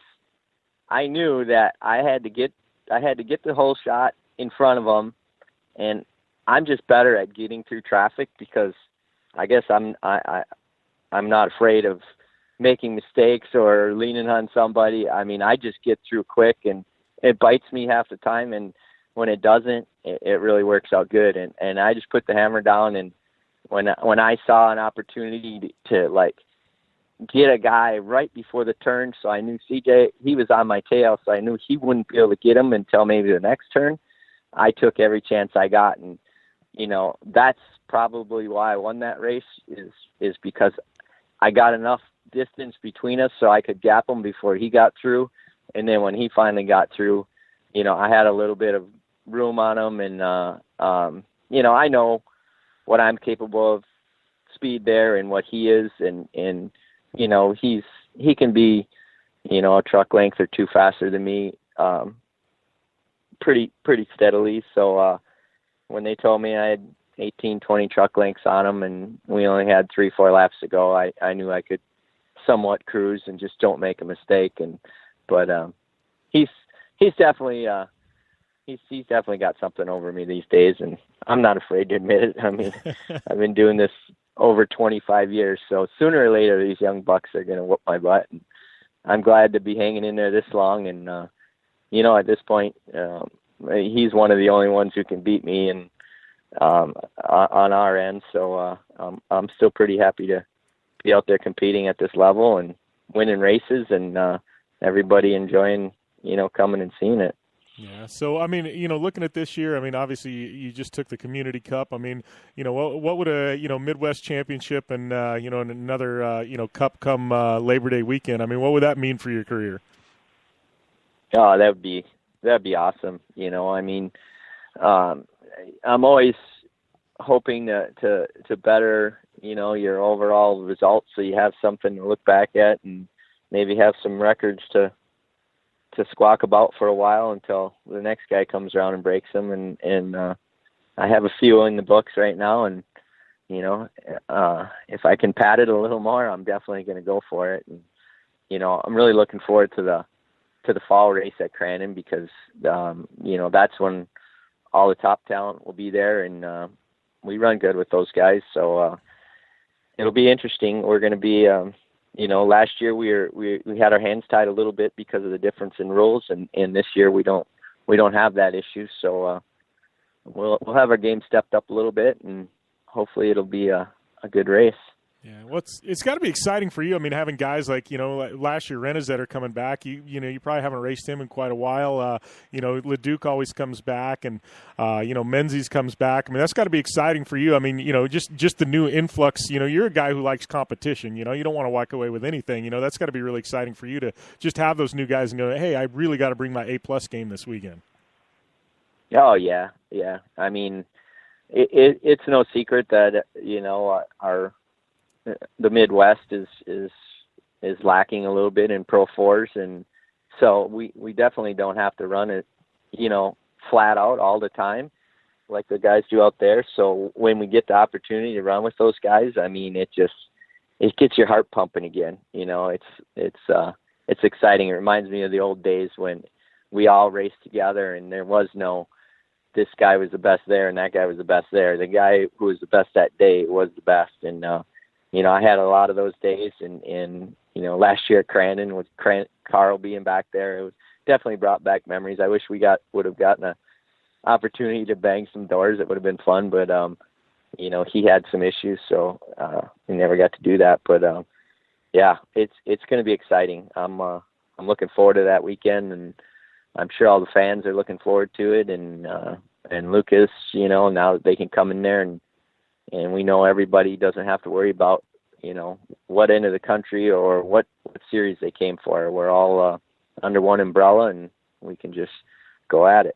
I knew that I had to get the whole shot in front of them, and I'm just better at getting through traffic because I guess I'm not afraid of making mistakes or leaning on somebody. I mean, I just get through quick, and it bites me half the time, and when it doesn't, it really works out good. And I just put the hammer down, and when I saw an opportunity to get a guy right before the turn, so I knew CJ, he was on my tail, so I knew he wouldn't be able to get him until maybe the next turn. I took every chance I got, and that's probably why I won that race is because I got enough distance between us so I could gap him before he got through, and then when he finally got through, I had a little bit of room on him, and I know what I'm capable of speed there and what he is, and he can be, a truck length or two faster than me, pretty steadily. So, when they told me I had 18, 20 truck lengths on him and we only had 3-4 laps to go, I knew I could somewhat cruise and just don't make a mistake. But he's definitely got something over me these days, and I'm not afraid to admit it. I mean, I've been doing this over 25 years, so sooner or later these young bucks are going to whoop my butt, and I'm glad to be hanging in there this long. And at this point, he's one of the only ones who can beat me, and on our end. So I'm still pretty happy to be out there competing at this level and winning races, and everybody enjoying coming and seeing it. Yeah. So, I mean, looking at this year, I mean, obviously you just took the Community Cup. I mean, what would a, Midwest Championship and, and another, Cup come Labor Day weekend? I mean, what would that mean for your career? Oh, that'd be awesome. I mean, I'm always hoping to better, your overall results, so you have something to look back at and maybe have some records to squawk about for a while until the next guy comes around and breaks them. And I have a few in the books right now, and if I can pad it a little more, I'm definitely going to go for it. And I'm really looking forward to the fall race at Crandon because that's when all the top talent will be there, and we run good with those guys. So it'll be interesting. We're going to be last year we had our hands tied a little bit because of the difference in rules, and this year we don't have that issue. So we'll have our game stepped up a little bit, and hopefully it'll be a good race. Yeah, well, it's got to be exciting for you. I mean, having guys like last year Rennes that are coming back. You probably haven't raced him in quite a while. Leduc always comes back, and Menzies comes back. I mean, that's got to be exciting for you. I mean, just the new influx. You're a guy who likes competition. You don't want to walk away with anything. That's got to be really exciting for you to just have those new guys and go, hey, I really got to bring my A+ game this weekend. Oh yeah. I mean, it's no secret that the Midwest is lacking a little bit in Pro 4s, and so we definitely don't have to run it, flat out all the time like the guys do out there. So when we get the opportunity to run with those guys, I mean, it gets your heart pumping again. It's exciting. It reminds me of the old days when we all raced together and there was no, this guy was the best there and that guy was the best there. The guy who was the best that day was the best. And, I had a lot of those days, and last year at Crandon with Carl being back there, it was definitely brought back memories. I wish we would have gotten an opportunity to bang some doors. It would have been fun, but he had some issues, so we never got to do that. But yeah, it's going to be exciting. I'm looking forward to that weekend, and I'm sure all the fans are looking forward to it. And Lucas, now that they can come in there and we know everybody doesn't have to worry about, what end of the country or what series they came for. We're all under one umbrella, and we can just go at it.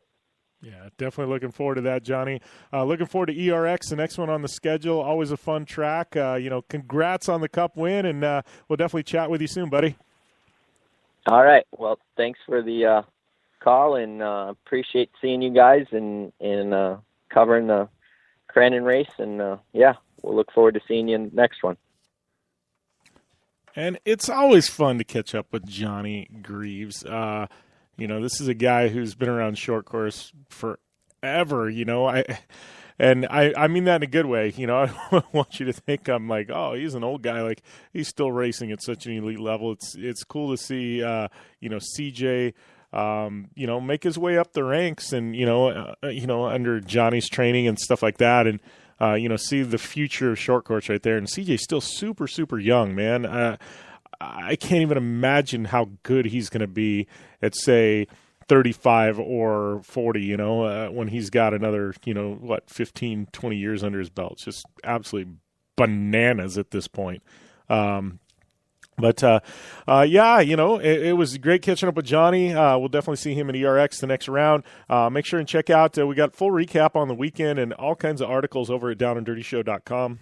Yeah, definitely looking forward to that, Johnny. Looking forward to ERX, the next one on the schedule. Always a fun track. Congrats on the Cup win, and we'll definitely chat with you soon, buddy. All right. Well, thanks for the call, and appreciate seeing you guys and covering the Crandon race. And, we'll look forward to seeing you in the next one. And it's always fun to catch up with Johnny Greaves. This is a guy who's been around short course forever. I mean that in a good way. I don't want you to think I'm like, oh, he's an old guy. Like, he's still racing at such an elite level. It's cool to see, CJ, make his way up the ranks and, under Johnny's training and stuff like that. And, see the future of short course right there. And CJ's still super, super young, man. I can't even imagine how good he's going to be at, say, 35 or 40, when he's got another, 15, 20 years under his belt. It's just absolutely bananas at this point. It was great catching up with Johnny. We'll definitely see him at ERX the next round. Make sure and check out, we got full recap on the weekend and all kinds of articles over at downanddirtyshow.com.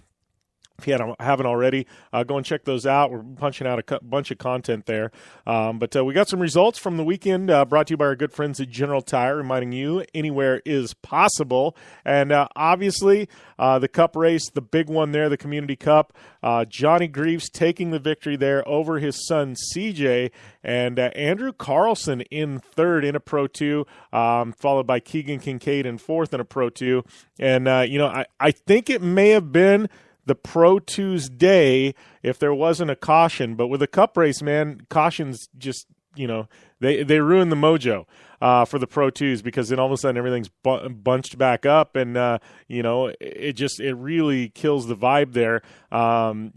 If you haven't already, go and check those out. We're punching out a bunch of content there. But we got some results from the weekend brought to you by our good friends at General Tire, reminding you anywhere is possible. And obviously, the Cup race, the big one there, the Community Cup, Johnny Greaves taking the victory there over his son CJ, and Andrew Carlson in third in a Pro 2, followed by Keegan Kincaid in fourth in a Pro 2. And, I think it may have been the Pro 2's day if there wasn't a caution. But with a Cup race, man, cautions just, they ruin the mojo for the Pro 2s, because then all of a sudden everything's bunched back up, and, it really kills the vibe there, and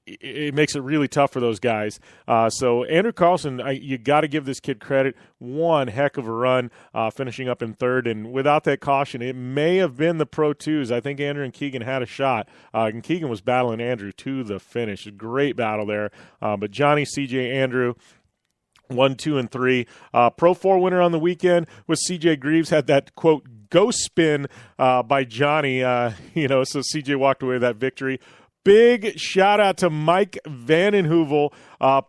it makes it really tough for those guys. So Andrew Carlson, you got to give this kid credit. One heck of a run, finishing up in third, and without that caution, it may have been the Pro 2s. I think Andrew and Keegan had a shot, and Keegan was battling Andrew to the finish. A great battle there, but Johnny, CJ, Andrew, 1, 2, and 3. Pro 4 winner on the weekend was CJ Greaves. Had that, quote, ghost spin by Johnny, so CJ walked away with that victory. Big shout out to Mike Vandenheuvel,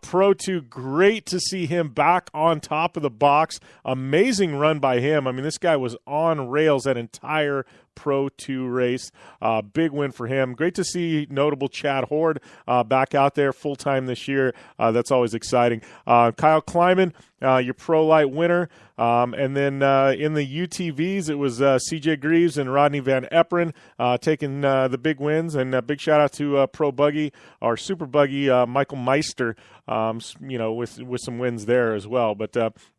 Pro 2. Great to see him back on top of the box. Amazing run by him. I mean, this guy was on rails that entire Pro 2 race. Big win for him. Great to see notable Chad Horde back out there full-time this year. That's always exciting. Kyle Kleiman, your Pro Light winner. And then in the UTVs, it was CJ Greaves and Rodney Van Eperen taking the big wins. And a big shout-out to Pro Buggy, or Super Buggy, Michael Meister, with some wins there as well. But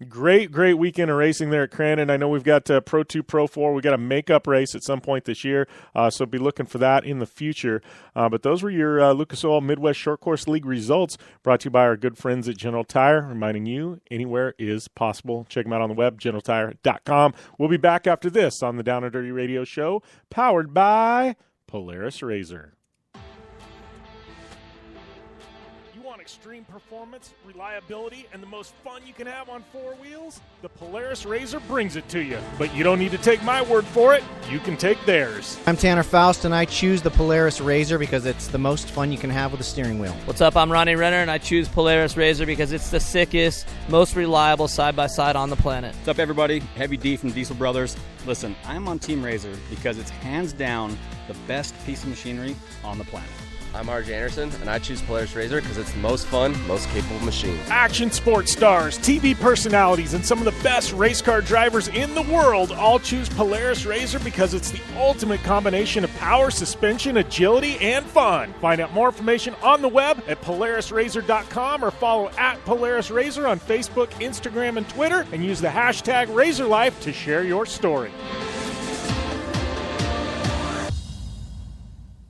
great weekend of racing there at Crandon. I know we've got Pro 2, Pro 4. We got a makeup race at some point this year, so be looking for that in the future. But those were your Lucas Oil Midwest Short Course League results, brought to you by our good friends at General Tire, reminding you anywhere is possible. Check them out on the web, generaltire.com. We'll be back after this on the Down and Dirty Radio Show, powered by Polaris Razor. Extreme performance, reliability, and the most fun you can have on four wheels? The Polaris Razor brings it to you. But you don't need to take my word for it. You can take theirs. I'm Tanner Faust, and I choose the Polaris Razor because it's the most fun you can have with a steering wheel. What's up? I'm Ronnie Renner, and I choose Polaris Razor because it's the sickest, most reliable side-by-side on the planet. What's up, everybody? Heavy D from Diesel Brothers. Listen, I'm on Team Razor because it's hands down the best piece of machinery on the planet. I'm RJ Anderson, and I choose Polaris Razor because it's the most fun, most capable machine. Action sports stars, TV personalities, and some of the best race car drivers in the world all choose Polaris Razor because it's the ultimate combination of power, suspension, agility, and fun. Find out more information on the web at PolarisRazor.com or follow at Polaris Razor on Facebook, Instagram, and Twitter, and use the hashtag RazorLife to share your story.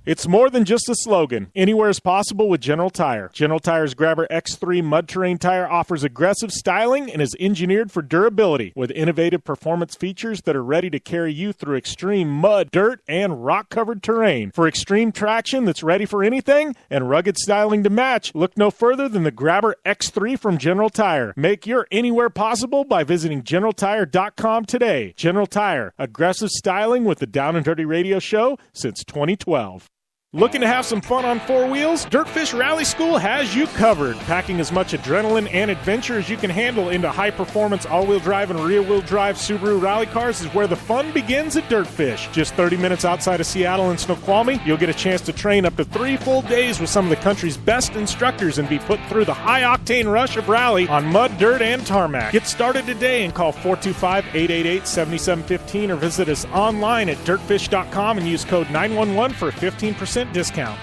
It's more than just a slogan. Anywhere is possible with General Tire. General Tire's Grabber X3 Mud Terrain tire offers aggressive styling and is engineered for durability with innovative performance features that are ready to carry you through extreme mud, dirt, and rock-covered terrain. For extreme traction that's ready for anything and rugged styling to match, look no further than the Grabber X3 from General Tire. Make your anywhere possible by visiting GeneralTire.com today. General Tire, aggressive styling with the Down and Dirty Radio Show since 2012. Looking to have some fun on four wheels? Dirtfish Rally School has you covered. Packing as much adrenaline and adventure as you can handle into high-performance all-wheel drive and rear-wheel drive Subaru rally cars is where the fun begins at Dirtfish. Just 30 minutes outside of Seattle and Snoqualmie, you'll get a chance to train up to 3 full days with some of the country's best instructors and be put through the high-octane rush of rally on mud, dirt, and tarmac. Get started today and call 425-888-7715 or visit us online at dirtfish.com and use code 911 for a 15% discount.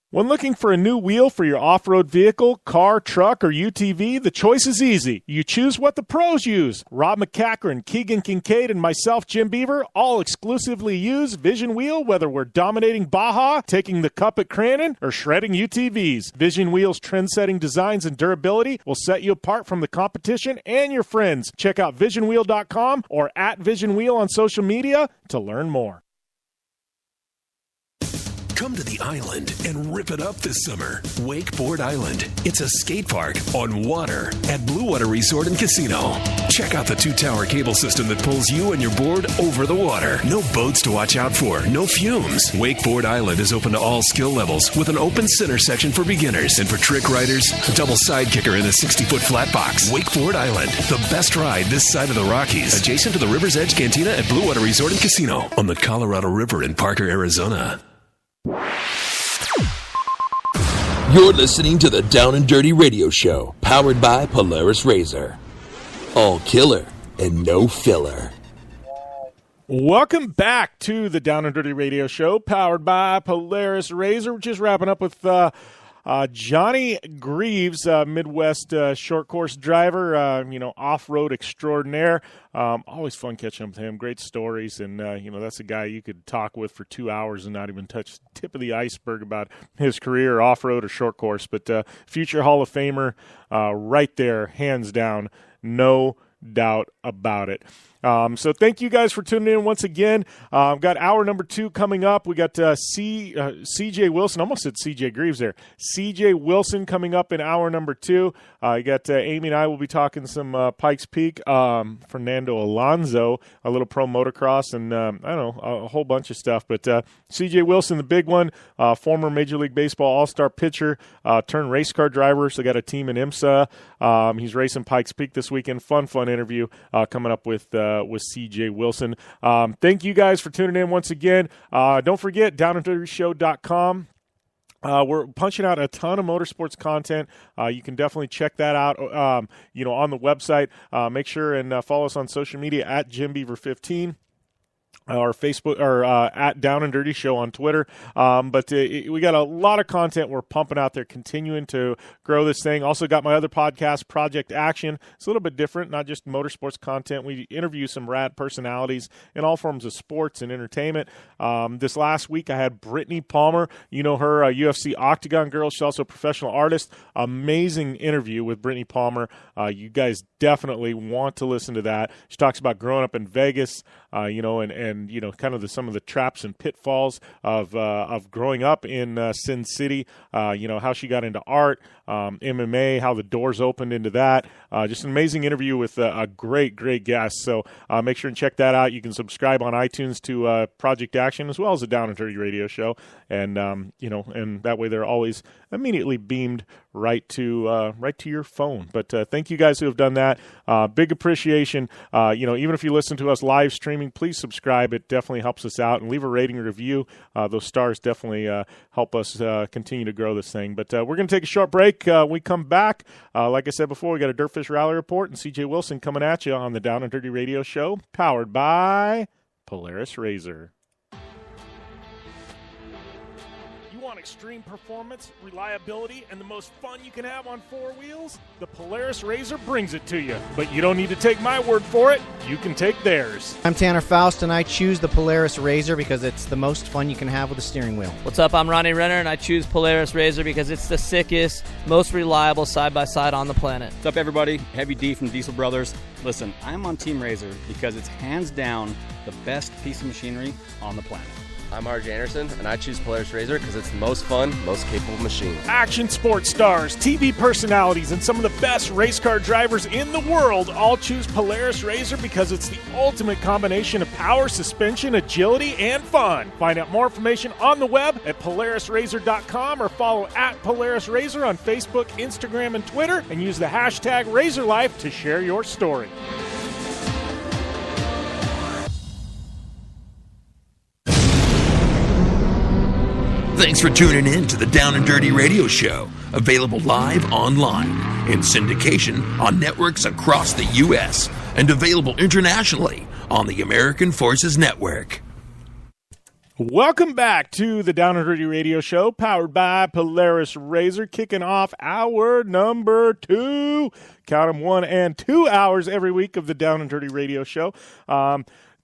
When looking for a new wheel for your off-road vehicle, car, truck, or UTV, the choice is easy. You choose what the pros use. Rob McCachran, Keegan Kincaid, and myself, Jim Beaver, all exclusively use Vision Wheel, whether we're dominating Baja, taking the cup at Crandon, or shredding UTVs. Vision Wheel's trend-setting designs and durability will set you apart from the competition and your friends. Check out visionwheel.com or at Vision Wheel on social media to learn more. Come to the island and rip it up this summer. Wakeboard Island. It's a skate park on water at Blue Water Resort and Casino. Check out the 2-tower cable system that pulls you and your board over the water. No boats to watch out for. No fumes. Wakeboard Island is open to all skill levels with an open center section for beginners. And for trick riders, a double side kicker in a 60-foot flat box. Wakeboard Island. The best ride this side of the Rockies. Adjacent to the River's Edge Cantina at Blue Water Resort and Casino on the Colorado River in Parker, Arizona. You're listening to the Down and Dirty Radio Show, powered by Polaris Razor. All killer and no filler. Welcome back to the Down and Dirty Radio Show, powered by Polaris Razor. We're just wrapping up with Johnny Greaves, Midwest short course driver, off-road extraordinaire. Always fun catching up with him. Great stories, and that's a guy you could talk with for 2 hours and not even touch the tip of the iceberg about his career, off-road or short course. But future Hall of Famer, right there, hands down, no doubt about it. So thank you guys for tuning in once again. I've got hour number 2 coming up. We got CJ Wilson. Almost said CJ Greaves there. CJ Wilson coming up in hour number 2. You got Amy and I will be talking some Pikes Peak, Fernando Alonso, a little pro motocross, and a whole bunch of stuff. But CJ Wilson, the big one, former Major League Baseball All-Star pitcher, turned race car driver. So got a team in IMSA. He's racing Pikes Peak this weekend. Fun interview coming up with CJ Wilson. Thank you guys for tuning in once again. Don't forget, downanddirtyshow.com. We're punching out a ton of motorsports content. You can definitely check that out, on the website. Make sure and follow us on social media at JimBeaver15. Or Facebook, or at Down and Dirty Show on Twitter. But we got a lot of content we're pumping out there, continuing to grow this thing. Also got my other podcast, Project Action. It's a little bit different, not just motorsports content. We interview some rad personalities in all forms of sports and entertainment. This last week I had Brittany Palmer. You know her, UFC Octagon girl. She's also a professional artist. Amazing interview with Brittany Palmer. You guys definitely want to listen to that. She talks about growing up in Vegas, and kind of some of the traps and pitfalls of growing up in Sin City. How she got into art, MMA, how the doors opened into that. Just an amazing interview with a great guest. So make sure and check that out. You can subscribe on iTunes to Project Action as well as the Down and Dirty Radio Show, and and that way they're always immediately beamed right to your phone. But thank you guys who have done that. Big appreciation. Even if you listen to us live streaming, please subscribe. It definitely helps us out, and leave a rating and review. Those stars definitely help us continue to grow this thing. But we're going to take a short break. When we come back, like I said before, we got a Dirtfish Rally Report and CJ Wilson coming at you on the Down and Dirty Radio Show, powered by Polaris Razor. You want to extreme performance, reliability, and the most fun you can have on four wheels? The Polaris RZR brings it to you. But you don't need to take my word for it. You can take theirs. I'm Tanner Faust, and I choose the Polaris RZR because it's the most fun you can have with a steering wheel. What's up? I'm Ronnie Renner, and I choose Polaris RZR because it's the sickest, most reliable side-by-side on the planet. What's up, everybody? Heavy D from Diesel Brothers. Listen, I'm on Team RZR because it's hands down the best piece of machinery on the planet. I'm RJ Anderson, and I choose Polaris RZR because it's the most fun, most capable machine. Action sports stars, TV personalities, and some of the best race car drivers in the world all choose Polaris RZR because it's the ultimate combination of power, suspension, agility, and fun. Find out more information on the web at PolarisRZR.com or follow at Polaris RZR on Facebook, Instagram, and Twitter, and use the hashtag RazorLife to share your story. Thanks for tuning in to the Down and Dirty Radio Show, available live online in syndication on networks across the U.S. and available internationally on the American Forces Network. Welcome back to the Down and Dirty Radio Show, powered by Polaris RZR, kicking off hour number 2. Count them 1 and 2 hours every week of the Down and Dirty Radio Show.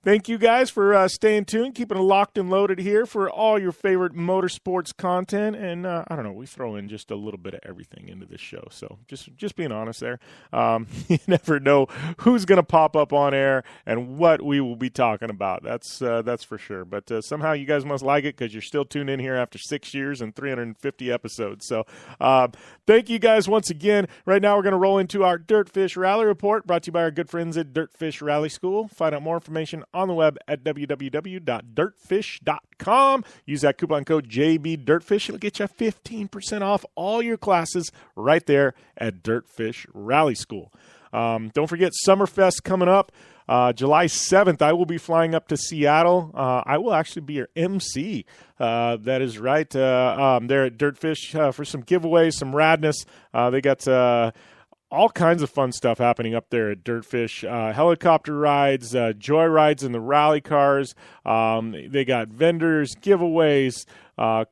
Thank you guys for staying tuned, keeping it locked and loaded here for all your favorite motorsports content. And I don't know, we throw in just a little bit of everything into this show. So just being honest there. You never know who's going to pop up on air and what we will be talking about. That's for sure. But somehow you guys must like it because you're still tuned in here after 6 years and 350 episodes. So thank you guys once again. Right now we're going to roll into our Dirtfish Rally Report, brought to you by our good friends at Dirtfish Rally School. Find out more information on the web at www.dirtfish.com. Use that coupon code JBDirtfish. It'll get you 15% off all your classes right there at Dirtfish Rally School. Don't forget Summerfest coming up. July 7th, I will be flying up to Seattle. I will actually be your MC. That is right. There at Dirtfish for some giveaways, some radness. They got all kinds of fun stuff happening up there at Dirtfish. Helicopter rides, joy rides in the rally cars. They got vendors, giveaways,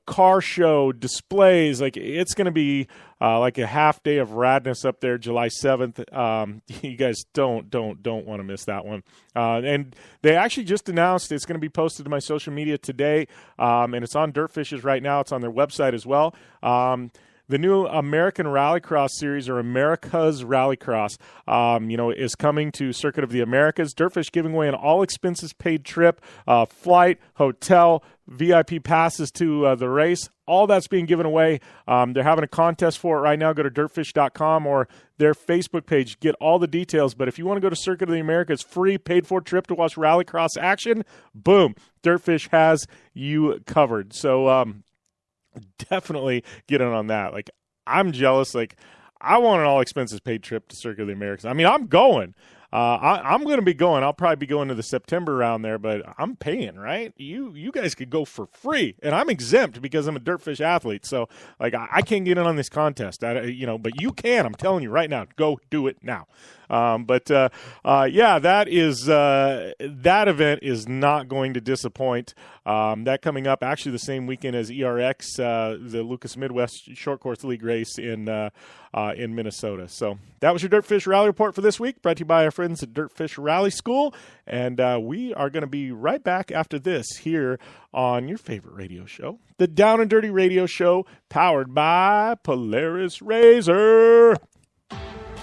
car show, displays. Like, it's going to be like a half day of radness up there July 7th. You guys don't want to miss that one. And they actually just announced it's going to be posted to my social media today, and it's on Dirtfish's right now. It's on their website as well. The new American Rallycross series, or America's Rallycross, is coming to Circuit of the Americas. Dirtfish giving away an all-expenses-paid trip, flight, hotel, VIP passes to the race. All that's being given away. They're having a contest for it right now. Go to dirtfish.com or their Facebook page. Get all the details. But if you want to go to Circuit of the Americas, free, paid-for trip to watch Rallycross action, boom, Dirtfish has you covered. So, definitely get in on that. Like, I'm jealous. Like, I want an all expenses paid trip to Circuit of the Americas. I mean, I'm going. I'm going to be going. I'll probably be going to the September round there, but I'm paying, right? You guys could go for free, and I'm exempt because I'm a Dirtfish athlete. So, like, I can't get in on this contest. But you can. I'm telling you right now. Go do it now. That event is not going to disappoint. That coming up actually the same weekend as ERX, the Lucas Midwest Short Course League race in Minnesota. So that was your Dirtfish Rally Report for this week, brought to you by our friends at Dirtfish Rally School. And we are going to be right back after this here on your favorite radio show, the Down and Dirty Radio Show, powered by Polaris RZR.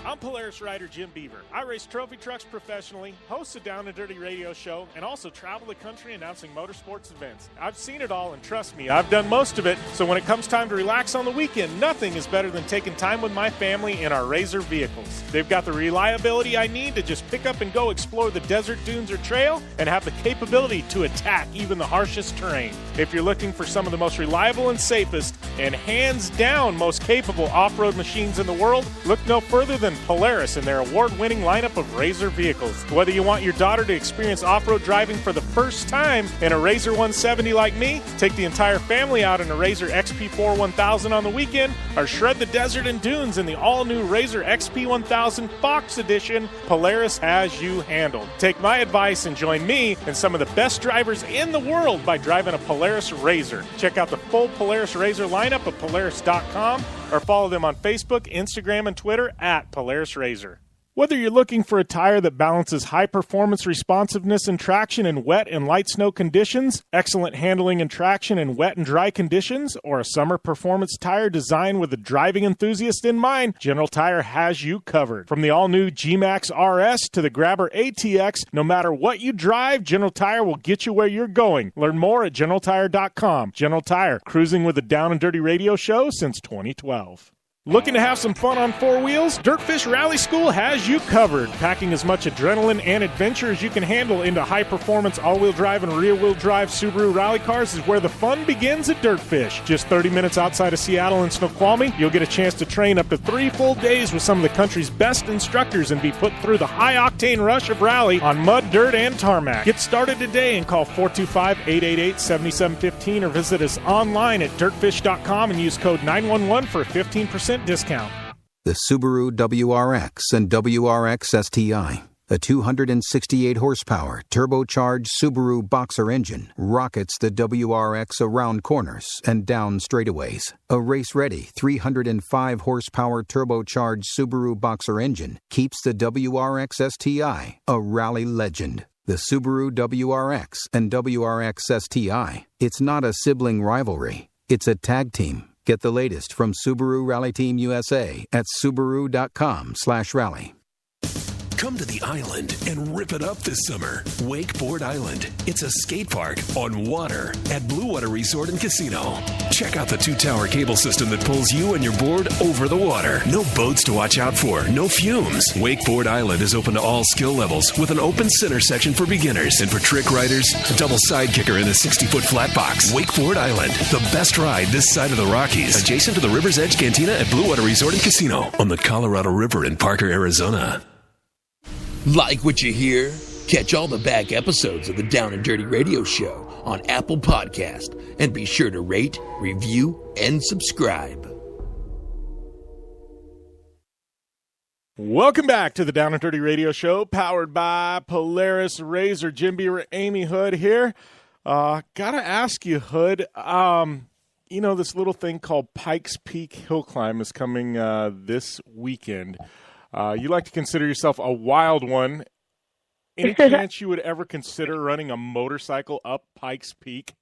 I'm Polaris rider Jim Beaver. I race trophy trucks professionally, host a Down and Dirty radio show, and also travel the country announcing motorsports events. I've seen it all, and trust me, I've done most of it. So when it comes time to relax on the weekend, nothing is better than taking time with my family in our RZR vehicles. They've got the reliability I need to just pick up and go explore the desert, dunes, or trail, and have the capability to attack even the harshest terrain. If you're looking for some of the most reliable and safest, and hands down most capable off-road machines in the world, look no further than Join Polaris and their award-winning lineup of RZR vehicles. Whether you want your daughter to experience off-road driving for the first time in a RZR 170 like me, take the entire family out in a RZR XP4 1000 on the weekend, or shred the desert and dunes in the all-new RZR XP 1000 Fox Edition, Polaris has you handled. Take my advice and join me and some of the best drivers in the world by driving a Polaris RZR. Check out the full Polaris RZR lineup at Polaris.com or follow them on Facebook, Instagram, and Twitter at Polaris RZR. Whether you're looking for a tire that balances high performance responsiveness and traction in wet and light snow conditions, excellent handling and traction in wet and dry conditions, or a summer performance tire designed with the driving enthusiast in mind, General Tire has you covered. From the all-new G-Max RS to the Grabber ATX, no matter what you drive, General Tire will get you where you're going. Learn more at GeneralTire.com. General Tire, cruising with the Down and Dirty Radio Show since 2012. Looking to have some fun on four wheels? Dirtfish Rally School has you covered. Packing as much adrenaline and adventure as you can handle into high-performance all-wheel drive and rear-wheel drive Subaru rally cars is where the fun begins at Dirtfish. Just 30 minutes outside of Seattle in Snoqualmie, you'll get a chance to train up to 3 full days with some of the country's best instructors and be put through the high-octane rush of rally on mud, dirt, and tarmac. Get started today and call 425-888-7715 or visit us online at dirtfish.com and use code 911 for a 15% discount. The Subaru WRX and WRX STI, a 268 horsepower turbocharged Subaru Boxer engine, rockets the WRX around corners and down straightaways. A race-ready 305 horsepower turbocharged Subaru Boxer engine keeps the WRX STI a rally legend. The Subaru WRX and WRX STI, it's not a sibling rivalry, it's a tag team. Get the latest from Subaru Rally Team USA at Subaru.com/rally. Come to the island and rip it up this summer. Wakeboard Island. It's a skate park on water at Blue Water Resort and Casino. Check out the 2-tower cable system that pulls you and your board over the water. No boats to watch out for, no fumes. Wakeboard Island is open to all skill levels with an open center section for beginners. And for trick riders, a double side kicker in a 60-foot flat box. Wakeboard Island, the best ride this side of the Rockies. Adjacent to the River's Edge Cantina at Blue Water Resort and Casino on the Colorado River in Parker, Arizona. Like what you hear? Catch all the back episodes of the Down and Dirty Radio Show on Apple Podcast, and be sure to rate, review, and subscribe. Welcome back to the Down and Dirty Radio Show, powered by Polaris RZR. Jim Beaver, Amy Hood here. Gotta ask you, Hood, you know, this little thing called Pikes Peak Hill Climb is coming this weekend. You like to consider yourself a wild one. Any chance you would ever consider running a motorcycle up Pikes Peak?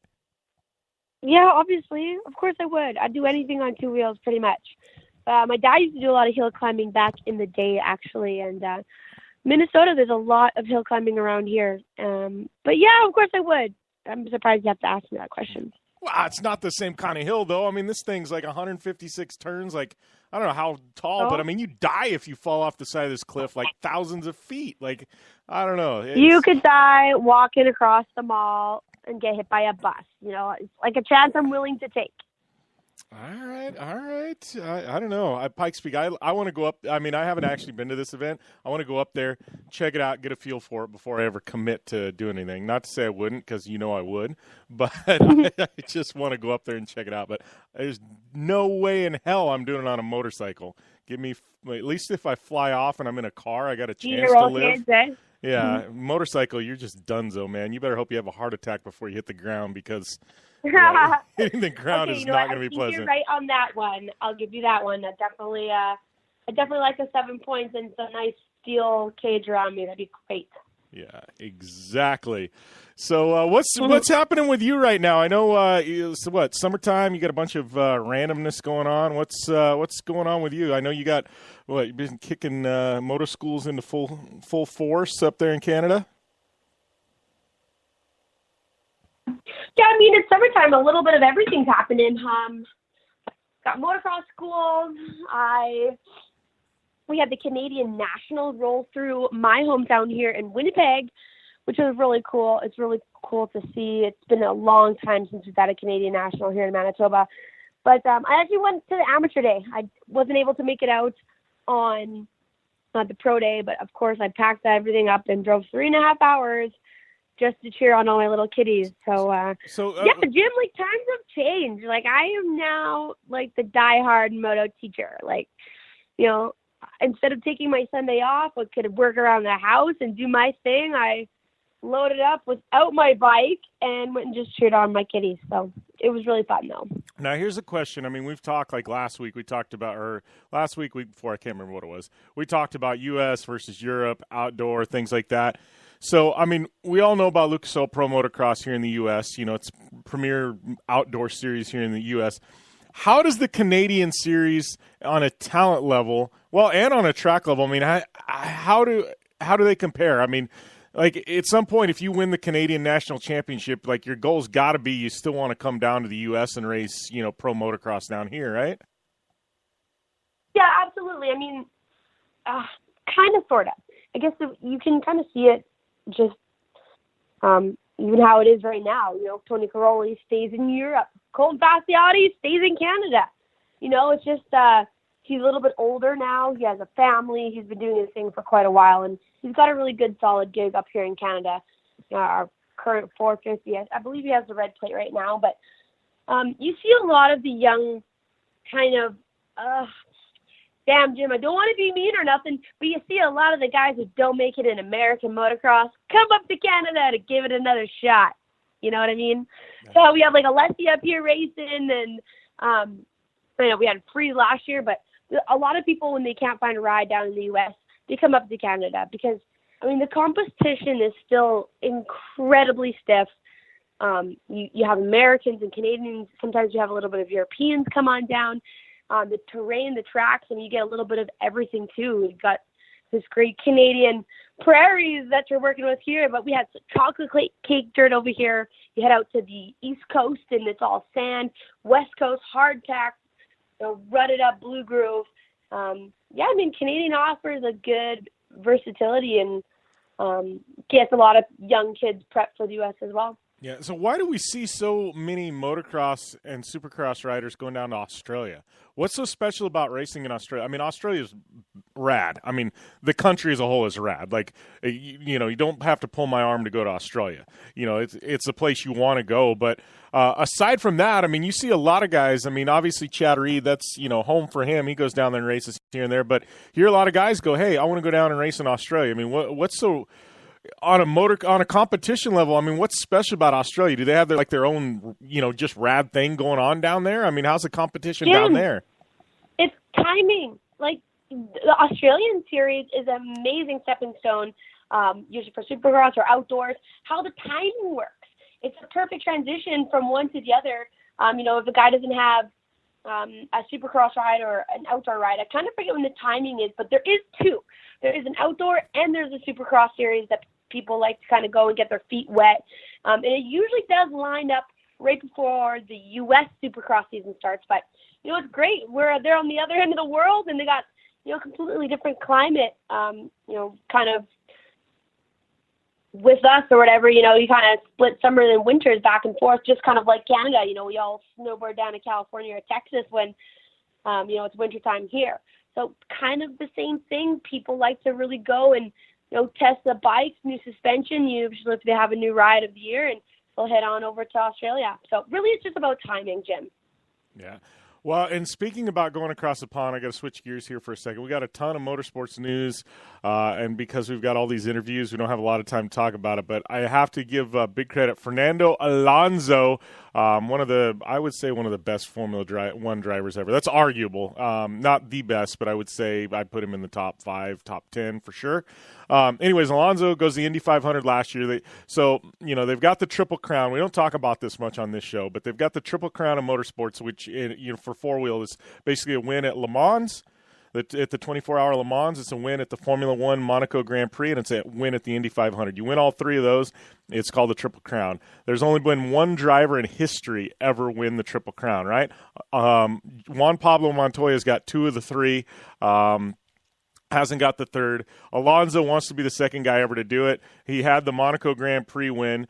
Yeah, obviously. Of course I would. I'd do anything on 2 wheels pretty much. My dad used to do a lot of hill climbing back in the day, actually. And Minnesota, there's a lot of hill climbing around here. But yeah, of course I would. I'm surprised you have to ask me that question. Well, it's not the same kind of hill, though. I mean, this thing's like 156 turns. Like, I don't know how tall, but I mean, you die if you fall off the side of this cliff, like thousands of feet. Like, I don't know. You could die walking across the mall and get hit by a bus. You know, it's like a chance I'm willing to take. All right. I don't know. At Pikes Peak, I want to go up. I mean, I haven't actually been to this event. I want to go up there, check it out, get a feel for it before I ever commit to doing anything. Not to say I wouldn't, because you know I would, but I just want to go up there and check it out. But there's no way in hell I'm doing it on a motorcycle. Give me, at least if I fly off and I'm in a car, I got a chance to live. Kids, eh? Yeah, motorcycle, you're just donezo, man. You better hope you have a heart attack before you hit the ground, because hitting the ground is not going to be pleasant. You're right on that one. I'll give you that one. I definitely like the 7 points and some nice steel cage around me. That'd be great. Yeah, exactly. So what's happening with you right now? I know summertime. You got a bunch of randomness going on. What's going on with you? I know you got you've been kicking motor schools into full force up there in Canada. Yeah, I mean, it's summertime. A little bit of everything's happening. Got motocross school. We had the Canadian Nationals roll through my hometown here in Winnipeg, which was really cool. It's really cool to see. It's been a long time since we've had a Canadian National here in Manitoba. But I actually went to the amateur day. I wasn't able to make it out on the pro day, but of course I packed everything up and drove 3.5 hours just to cheer on all my little kitties. So, yeah, Jim, like, times have changed. Like, I am now, like, the diehard moto teacher. Like, you know, instead of taking my Sunday off, I could work around the house and do my thing. I loaded up without my bike and went and just cheered on my kitties. So it was really fun, though. Now, here's a question. I mean, we've talked, like last week, week before, I can't remember what it was. We talked about U.S. versus Europe, outdoor, things like that. So, I mean, we all know about Lucas Oil Pro Motocross here in the U.S. You know, it's premier outdoor series here in the U.S. How does the Canadian series on a talent level, well, and on a track level, I mean, how do they compare? I mean, like, at some point, if you win the Canadian National Championship, like, your goal's got to be you still want to come down to the U.S. and race, you know, pro motocross down here, right? Yeah, absolutely. I mean, kind of, sort of. I guess you can kind of see it just even how it is right now. You know, Tony Caroli stays in Europe. Colton Fasciotti stays in Canada. You know, it's just he's a little bit older now. He has a family. He's been doing his thing for quite a while, and he's got a really good, solid gig up here in Canada. Our current 450, I believe he has the red plate right now. But you see a lot of the young kind of damn, Jim, I don't want to be mean or nothing, but you see a lot of the guys who don't make it in American motocross come up to Canada to give it another shot. You know what I mean? So we have, like, Alessi up here racing, and you know, we had Free last year, but a lot of people, when they can't find a ride down in the U.S., they come up to Canada because, I mean, the competition is still incredibly stiff. You have Americans and Canadians. Sometimes you have a little bit of Europeans come on down. The terrain, the tracks, and you get a little bit of everything too. We've got this great Canadian prairies that you're working with here, but we had chocolate cake dirt over here. You head out to the East Coast and it's all sand. West Coast, hardtack, you know, rutted up blue groove. Yeah, I mean, Canadian offers a good versatility and gets a lot of young kids prepped for the U.S. as well. Yeah, so why do we see so many motocross and supercross riders going down to Australia? What's so special about racing in Australia? I mean, Australia's rad. I mean, the country as a whole is rad. Like, you know, you don't have to pull my arm to go to Australia. You know, it's a place you want to go. But aside from that, I mean, you see a lot of guys. I mean, obviously Chad Reed, that's, you know, home for him. He goes down there and races here and there. But you hear a lot of guys go, hey, I want to go down and race in Australia. I mean, what's so... On a competition level, I mean, what's special about Australia? Do they have their own, you know, just rad thing going on down there? I mean, how's the competition down there? It's timing. Like, the Australian series is an amazing stepping stone, usually for supercross or outdoors. How the timing works, it's a perfect transition from one to the other. You know, if a guy doesn't have a supercross ride or an outdoor ride, I kind of forget when the timing is, but there is two. There is an outdoor and there's a supercross series that people like to kind of go and get their feet wet. And it usually does line up right before the U.S. Supercross season starts. But, you know, it's great. They're on the other end of the world, and they got, you know, completely different climate, you know, kind of with us or whatever. You know, you kind of split summers and winters back and forth, just kind of like Canada. You know, we all snowboard down to California or Texas when, you know, it's wintertime here. So kind of the same thing. People like to really go and, you know, test the bikes, new suspension, usually if they have a new ride of the year, and they'll head on over to Australia. So really it's just about timing, Jim. Yeah. Well, and speaking about going across the pond, I got to switch gears here for a second. We got a ton of motorsports news, and because we've got all these interviews, we don't have a lot of time to talk about it. But I have to give big credit, Fernando Alonso, I would say one of the best Formula One drivers ever. That's arguable, not the best, but I would say I'd put him in the top 5, top 10 for sure. Anyways, Alonso goes the Indy 500 last year. So, you know, they've got the Triple Crown. We don't talk about this much on this show, but they've got the Triple Crown of motorsports, which, you know, for four-wheel is basically a win at Le Mans, at the 24-hour Le Mans. It's a win at the Formula One Monaco Grand Prix, and it's a win at the Indy 500. You win all three of those, it's called the Triple Crown. There's only been one driver in history ever win the Triple Crown, right? Juan Pablo Montoya's got 2 of the 3. hasn't got the third. Alonso wants to be the second guy ever to do it. He had the Monaco Grand Prix win.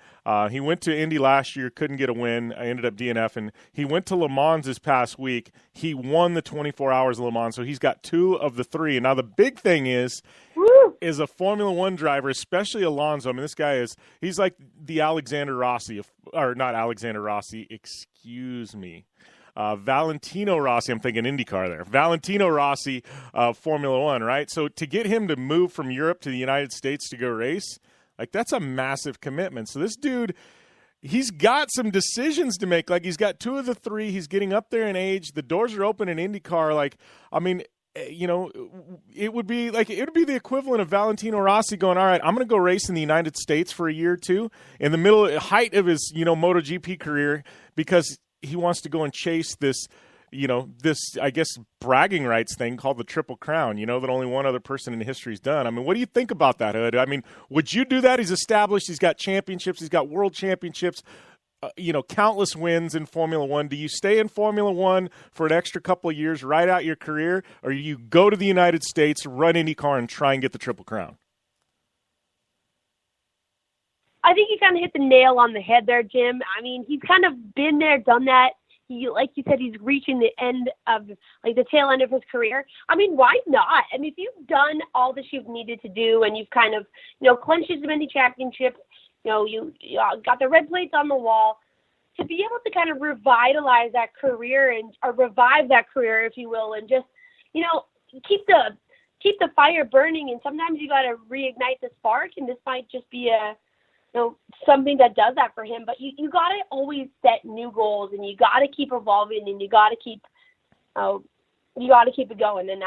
He went to Indy last year, couldn't get a win. I ended up DNF, and he went to Le Mans this past week. He won the 24 Hours of Le Mans, so he's got 2 of the 3. And now the big thing is a Formula One driver, especially Alonso. I mean, this guy he's like the Alexander Rossi, or not Alexander Rossi, excuse me. Valentino Rossi, I'm thinking IndyCar there. Valentino Rossi of Formula One, right? So to get him to move from Europe to the United States to go race, like that's a massive commitment. So this dude, he's got some decisions to make. Like he's got 2 of the 3. He's getting up there in age. The doors are open in IndyCar. Like, I mean, you know, it would be the equivalent of Valentino Rossi going, all right, I'm going to go race in the United States for a year or 2 in the height of his, MotoGP career, because he wants to go and chase this, I guess, bragging rights thing called the Triple Crown, that only one other person in history's done. I mean, what do you think about that, Hood? I mean, would you do that? He's established. He's got championships. He's got world championships, countless wins in Formula One. Do you stay in Formula One for an extra couple of years, ride out your career, or do you go to the United States, run IndyCar, and try and get the Triple Crown? I think you kind of hit the nail on the head there, Jim. I mean, he's kind of been there, done that. Like you said, he's reaching the end of, like, the tail end of his career. I mean, why not? I mean, if you've done all that you've needed to do and you've kind of, clinched as many championships, you got the red plates on the wall, to be able to kind of revitalize that career or revive that career, if you will, and just, keep the fire burning. And sometimes you got to reignite the spark, and this might just be something that does that for him. But you got to always set new goals, and you got to keep evolving, and you got to keep it going. And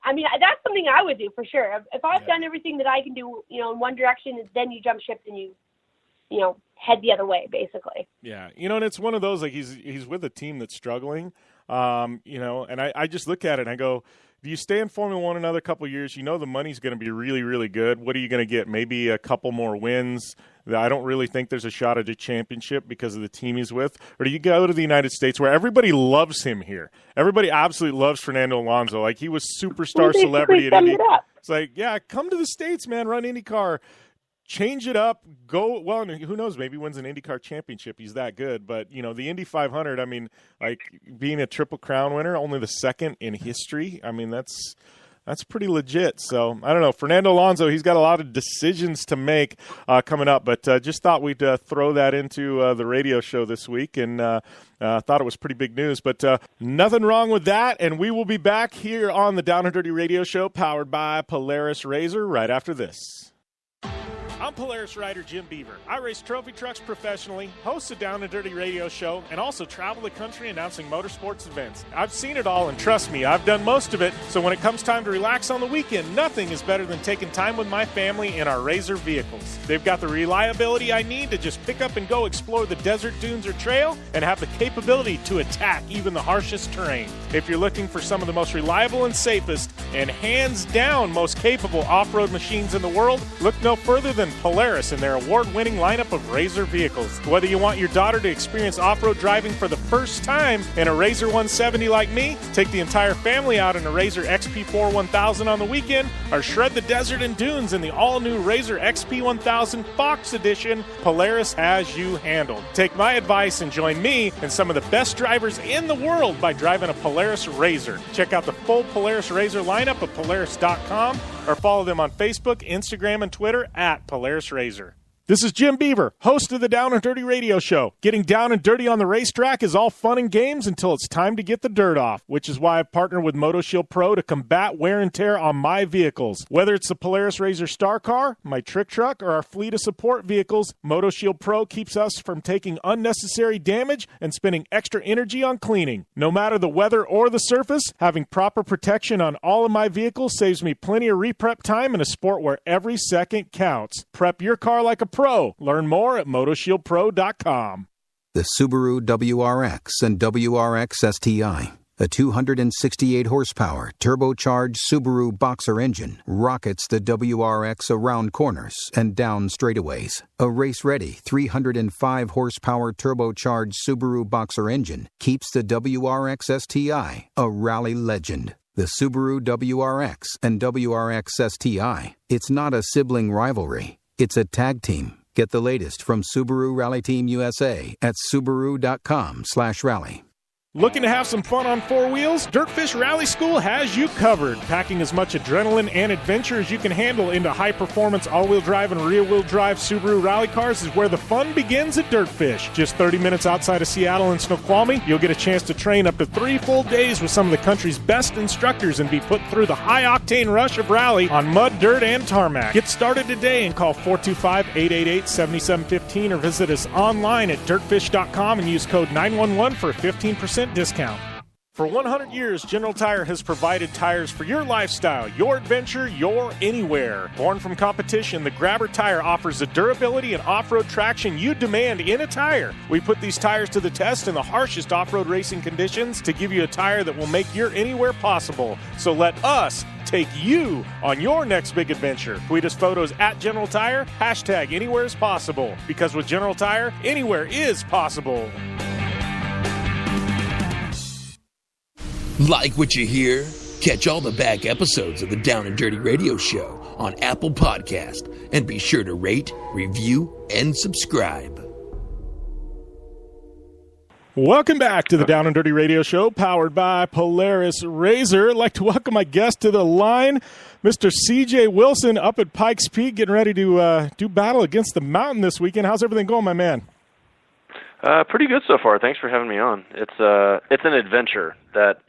I mean, that's something I would do for sure. If I've done everything that I can do, in one direction, then you jump ship and you head the other way, basically. Yeah, and it's one of those, like, he's with a team that's struggling, and I just look at it and I go, do you stay in Formula One another couple of years? The money's going to be really, really good. What are you going to get? Maybe a couple more wins. I don't really think there's a shot at a championship because of the team he's with. Or do you go to the United States where everybody loves him here? Everybody absolutely loves Fernando Alonso. Like, he was superstar celebrity at Indy. It's like, yeah, come to the States, man. Run IndyCar. Change it up. Go, well, who knows? Maybe wins an IndyCar championship. He's that good. But, the Indy 500, I mean, like, being a Triple Crown winner, only the second in history, I mean, that's pretty legit. So, I don't know. Fernando Alonso, he's got a lot of decisions to make coming up. But just thought we'd throw that into the radio show this week, and thought it was pretty big news. But nothing wrong with that. And we will be back here on the Down and Dirty Radio Show, powered by Polaris RZR, right after this. I'm Polaris rider Jim Beaver. I race trophy trucks professionally, host a Down and Dirty radio show, and also travel the country announcing motorsports events. I've seen it all, and trust me, I've done most of it. So when it comes time to relax on the weekend, nothing is better than taking time with my family in our RZR vehicles. They've got the reliability I need to just pick up and go explore the desert, dunes, or trail, and have the capability to attack even the harshest terrain. If you're looking for some of the most reliable and safest, and hands down most capable off-road machines in the world, look no further than Polaris and their award-winning lineup of RZR vehicles. Whether you want your daughter to experience off-road driving for the first time in a RZR 170 like me, take the entire family out in a RZR XP4 1000 on the weekend, or shred the desert and dunes in the all-new RZR XP 1000 Fox Edition, Polaris has you handled. Take my advice and join me and some of the best drivers in the world by driving a Polaris RZR. Check out the full Polaris RZR lineup at Polaris.com, or follow them on Facebook, Instagram, and Twitter at Polaris RZR. This is Jim Beaver, host of the Down and Dirty Radio Show. Getting down and dirty on the racetrack is all fun and games until it's time to get the dirt off, which is why I've partnered with MotoShield Pro to combat wear and tear on my vehicles. Whether it's the Polaris RZR Star Car, my trick truck, or our fleet of support vehicles, MotoShield Pro keeps us from taking unnecessary damage and spending extra energy on cleaning. No matter the weather or the surface, having proper protection on all of my vehicles saves me plenty of reprep time in a sport where every second counts. Prep your car like a pro. Learn more at MotoShieldPro.com. The Subaru WRX and WRX STI, a 268 horsepower turbocharged Subaru Boxer engine, rockets the WRX around corners and down straightaways. A race-ready 305 horsepower turbocharged Subaru Boxer engine keeps the WRX STI a rally legend. The Subaru WRX and WRX STI. It's not a sibling rivalry. It's a tag team. Get the latest from Subaru Rally Team USA at Subaru.com/rally. Looking to have some fun on four wheels? Dirtfish Rally School has you covered. Packing as much adrenaline and adventure as you can handle into high-performance all-wheel drive and rear-wheel drive Subaru rally cars is where the fun begins at Dirtfish. Just 30 minutes outside of Seattle in Snoqualmie, you'll get a chance to train up to 3 full days with some of the country's best instructors and be put through the high-octane rush of rally on mud, dirt, and tarmac. Get started today and call 425-888-7715 or visit us online at dirtfish.com and use code 911 for a 15% discount. For 100 years, General Tire has provided tires for your lifestyle, your adventure, your anywhere. Born from competition, the Grabber tire offers the durability and off-road traction you demand in a tire. We put these tires to the test in the harshest off-road racing conditions to give you a tire that will make your anywhere possible. So let us take you on your next big adventure. Tweet us photos at General Tire, hashtag anywhere is possible. Because with General Tire, anywhere is possible. Like what you hear? Catch all the back episodes of the Down and Dirty Radio Show on Apple Podcast, and be sure to rate, review, and subscribe. Welcome back to the Down and Dirty Radio Show, powered by Polaris Razor. I'd like to welcome my guest to the line, Mr. C.J. Wilson, up at Pikes Peak, getting ready to do battle against the mountain this weekend. How's everything going, my man? Pretty good so far. Thanks for having me on. It's an adventure that,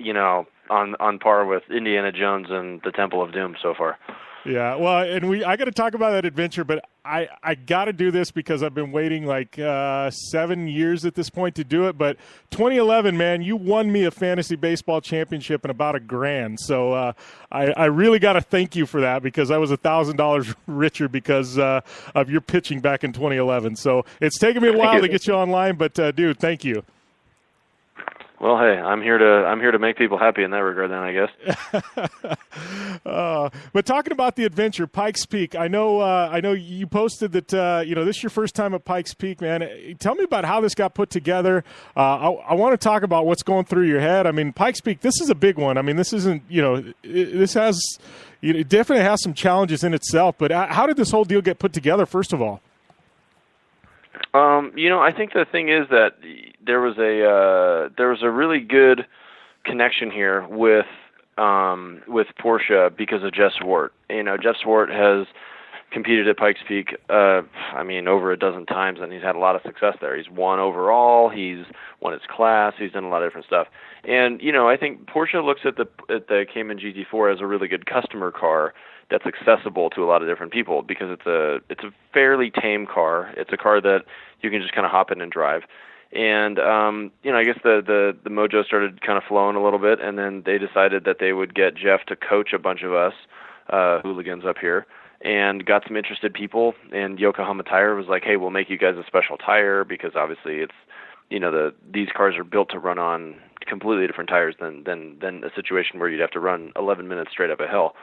on par with Indiana Jones and the Temple of Doom so far. Yeah, well, and I got to talk about that adventure, but I got to do this because I've been waiting like 7 years at this point to do it. But 2011, man, you won me a fantasy baseball championship and about $1,000. So I really got to thank you for that, because I was $1,000 richer because of your pitching back in 2011. So it's taken me a while to get you online, but dude, thank you. Well, hey, I'm here to make people happy in that regard, then, I guess. But talking about the adventure, Pikes Peak, I know you posted that this is your first time at Pikes Peak, man. Tell me about how this got put together. I want to talk about what's going through your head. I mean, Pikes Peak, this is a big one. I mean, this isn't, this has, it definitely has some challenges in itself. But how did this whole deal get put together, first of all? I think the thing is that there was a really good connection here with Porsche because of Jeff Swart. Jeff Swart has competed at Pikes Peak, over a dozen times, and he's had a lot of success there. He's won overall, he's won his class, he's done a lot of different stuff. And, I think Porsche looks at the Cayman GT4 as a really good customer car that's accessible to a lot of different people, because it's a fairly tame car. It's a car that you can just kind of hop in and drive. And, I guess the mojo started kind of flowing a little bit, and then they decided that they would get Jeff to coach a bunch of us hooligans up here, and got some interested people. And Yokohama Tire was like, hey, we'll make you guys a special tire, because obviously it's, these cars are built to run on completely different tires than a situation where you'd have to run 11 minutes straight up a hill.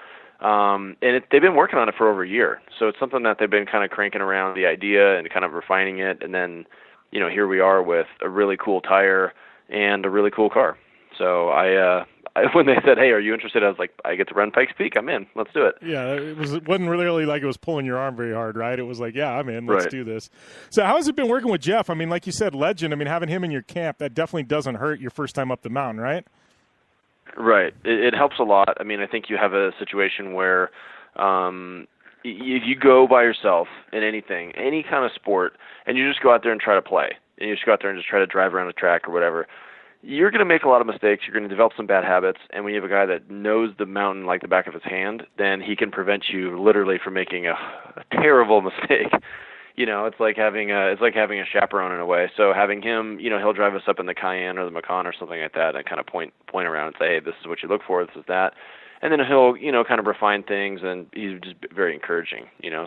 They've been working on it for over a year. So it's something that they've been kind of cranking around the idea and kind of refining it. And then, here we are with a really cool tire and a really cool car. So I when they said, hey, are you interested? I was like, I get to run Pikes Peak. I'm in. Let's do it. Yeah, it wasn't really like it was pulling your arm very hard, right? It was like, yeah, I'm in. Let's do this. So how has it been working with Jeff? I mean, like you said, legend. I mean, having him in your camp, that definitely doesn't hurt your first time up the mountain, right? Right. It helps a lot. I mean, I think you have a situation where if you go by yourself in anything, any kind of sport, and you just go out there and try to play, and you just go out there and just try to drive around the track or whatever, you're going to make a lot of mistakes. You're going to develop some bad habits. And when you have a guy that knows the mountain like the back of his hand, then he can prevent you literally from making a terrible mistake. It's like having a chaperone in a way. So having him, he'll drive us up in the Cayenne or the Macan or something like that, and kind of point around and say, hey, this is what you look for, this is that. And then he'll, kind of refine things, and he's just very encouraging,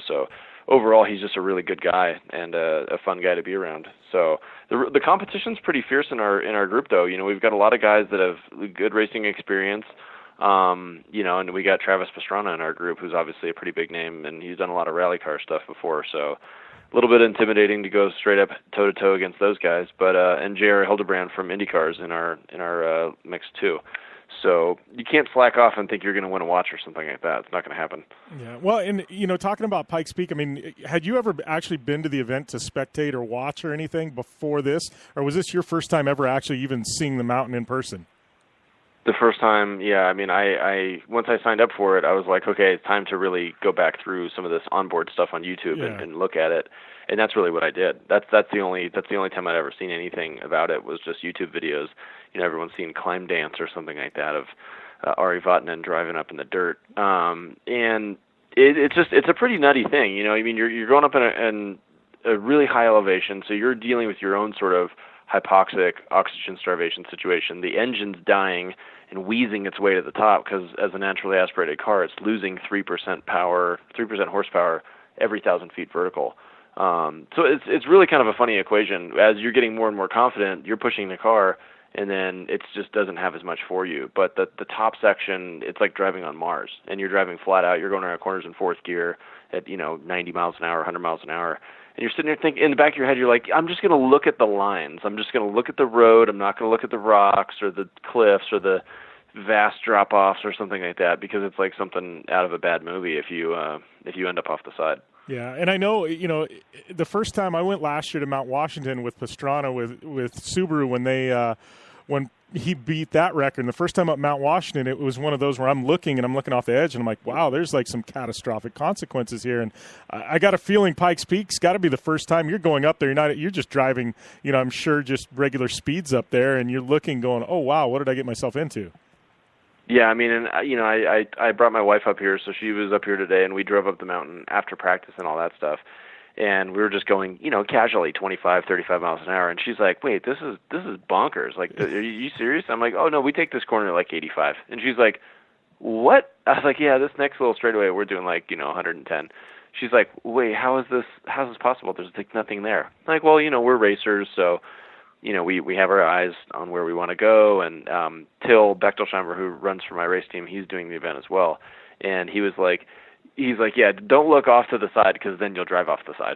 So overall, he's just a really good guy and a fun guy to be around. So the competition's pretty fierce in our group, though. We've got a lot of guys that have good racing experience. And we got Travis Pastrana in our group, who's obviously a pretty big name, and he's done a lot of rally car stuff before. So a little bit intimidating to go straight up toe to toe against those guys, but and J.R. Hildebrand from IndyCars in our mix too. So you can't slack off and think you're going to win a watch or something like that. It's not going to happen. Yeah. Well, and, talking about Pikes Peak, I mean, had you ever actually been to the event to spectate or watch or anything before this? Or was this your first time ever actually even seeing the mountain in person? The first time, yeah. I mean, I once I signed up for it, I was like, okay, it's time to really go back through some of this onboard stuff on YouTube and look at it. And that's really what I did. That's the only time I'd ever seen anything about it was just YouTube videos. Everyone's seen Climb Dance or something like that of Ari Vatanen driving up in the dirt. And it's a pretty nutty thing. I mean, you're going up in a really high elevation, so you're dealing with your own sort of hypoxic oxygen starvation situation. The engine's dying and wheezing its way to the top because as a naturally aspirated car, it's losing 3% power, 3% horsepower every 1,000 feet vertical. So it's really kind of a funny equation. As you're getting more and more confident, you're pushing the car, and then it just doesn't have as much for you. But the top section, it's like driving on Mars, and you're driving flat out. You're going around corners in fourth gear at 90 miles an hour, 100 miles an hour. And you're sitting there thinking, in the back of your head, you're like, I'm just going to look at the lines. I'm just going to look at the road. I'm not going to look at the rocks or the cliffs or the vast drop-offs or something like that, because it's like something out of a bad movie if you end up off the side. Yeah, and I know, the first time I went last year to Mount Washington with Pastrana with Subaru when he beat that record. And the first time up Mount Washington, it was one of those where I'm looking off the edge and I'm like, wow, there's like some catastrophic consequences here. And I got a feeling Pikes Peak's got to be the first time you're going up there. You're just driving, I'm sure just regular speeds up there, and you're looking going, oh wow, what did I get myself into? Yeah, I mean, and I brought my wife up here, so she was up here today, and we drove up the mountain after practice and all that stuff. And we were just going, casually 25, 35 miles an hour. And she's like, wait, this is bonkers. Like, are you serious? I'm like, oh, no, we take this corner at like 85. And she's like, what? I was like, yeah, this next little straightaway, we're doing like, 110. She's like, wait, how's this possible? There's like nothing there. I'm like, well, we're racers, so, we have our eyes on where we want to go. And Till Bechtelsheimer, who runs for my race team, he's doing the event as well. And he's like, yeah, don't look off to the side because then you'll drive off the side.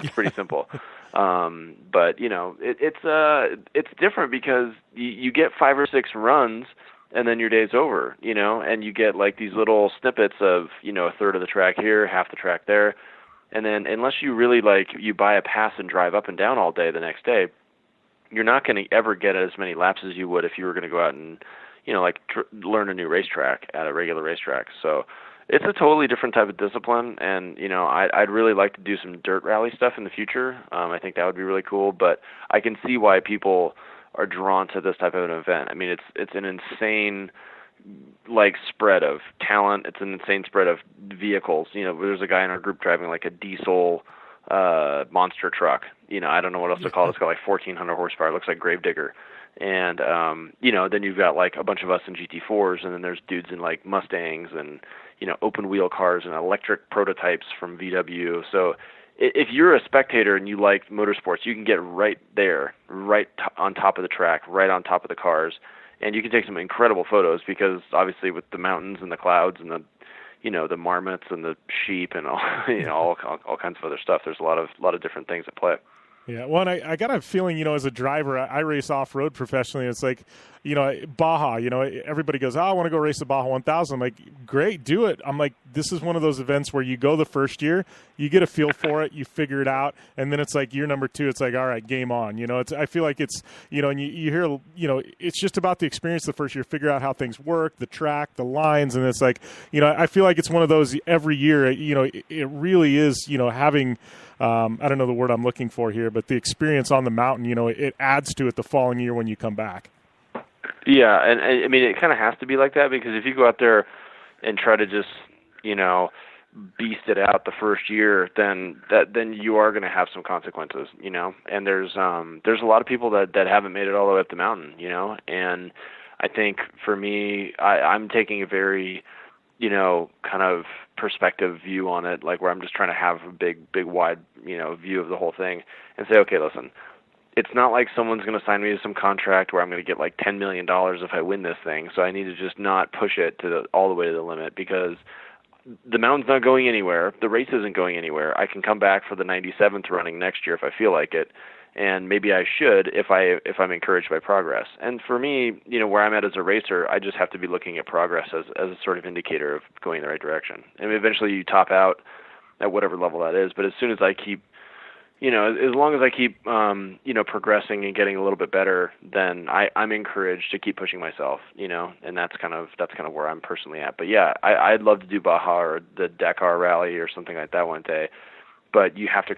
It's pretty simple. But it's different because you get 5 or 6 runs and then your day's over, and you get like these little snippets of, a third of the track here, half the track there. And then unless you really you buy a pass and drive up and down all day the next day, you're not going to ever get as many laps as you would if you were going to go out and, learn a new racetrack at a regular racetrack. So it's a totally different type of discipline, and I'd really like to do some dirt rally stuff in the future. I think that would be really cool, but I can see why people are drawn to this type of an event. I mean, it's an insane spread of talent. It's an insane spread of vehicles. There's a guy in our group driving like a diesel monster truck. I don't know what else to call it. It's got like 1,400 horsepower. It looks like Gravedigger. And then you've got like a bunch of us in GT4s, and then there's dudes in like Mustangs and open wheel cars and electric prototypes from VW. So if you're a spectator and you like motorsports, you can get right there, on top of the track, right on top of the cars, and you can take some incredible photos because obviously with the mountains and the clouds and the the marmots and the sheep and all all kinds of other stuff. There's a lot of different things at play. Yeah, well, and I got a feeling, as a driver, I race off-road professionally. It's like, Baja, everybody goes, oh, I want to go race the Baja 1000. I'm like, great, do it. I'm like, this is one of those events where you go the first year, you get a feel for it, you figure it out, and then it's like year number 2, it's like, all right, game on. I feel like it's, and you hear, it's just about the experience the first year, figure out how things work, the track, the lines, and it's like, I feel like it's one of those every year, it really is, having I don't know the word I'm looking for here, but the experience on the mountain, it adds to it the following year when you come back. Yeah, and I mean, it kind of has to be like that because if you go out there and try to just, beast it out the first year, then you are going to have some consequences, And there's a lot of people that haven't made it all the way up the mountain, And I think for me, I'm taking a very kind of perspective view on it, like where I'm just trying to have a big wide, view of the whole thing and say, okay, listen, it's not like someone's going to sign me to some contract where I'm going to get like $10 million if I win this thing. So I need to just not push it all the way to the limit because the mountain's not going anywhere. The race isn't going anywhere. I can come back for the 97th running next year if I feel like it. and maybe I should if I'm encouraged by progress. And for me, where I'm at as a racer, I just have to be looking at progress as a sort of indicator of going in the right direction. And eventually you top out at whatever level that is. But as soon as I keep, as long as I keep, progressing and getting a little bit better, then I'm encouraged to keep pushing myself, and that's kind of where I'm personally at. But yeah, I'd love to do Baja or the Dakar Rally or something like that one day. But you have to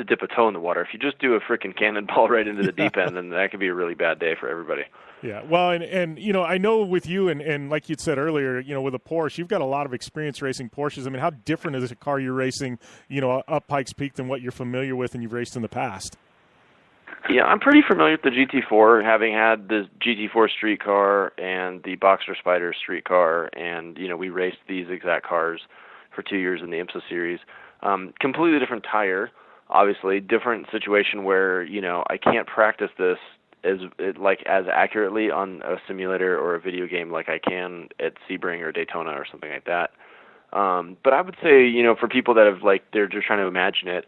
dip a toe in the water. If you just do a freaking cannonball right into the deep end, then that could be a really bad day for everybody. Yeah, well, and I know with you, and like you'd said earlier, with a Porsche, you've got a lot of experience racing Porsches. I mean, how different is a car you're racing, up Pikes Peak than what you're familiar with and you've raced in the past? Yeah, I'm pretty familiar with the GT4, having had the GT4 street car and the Boxer Spider street car, and, we raced these exact cars for 2 years in the IMSA series. Completely different tire, obviously, different situation where, I can't practice this as accurately on a simulator or a video game like I can at Sebring or Daytona or something like that. But I would say, for people that have they're just trying to imagine it,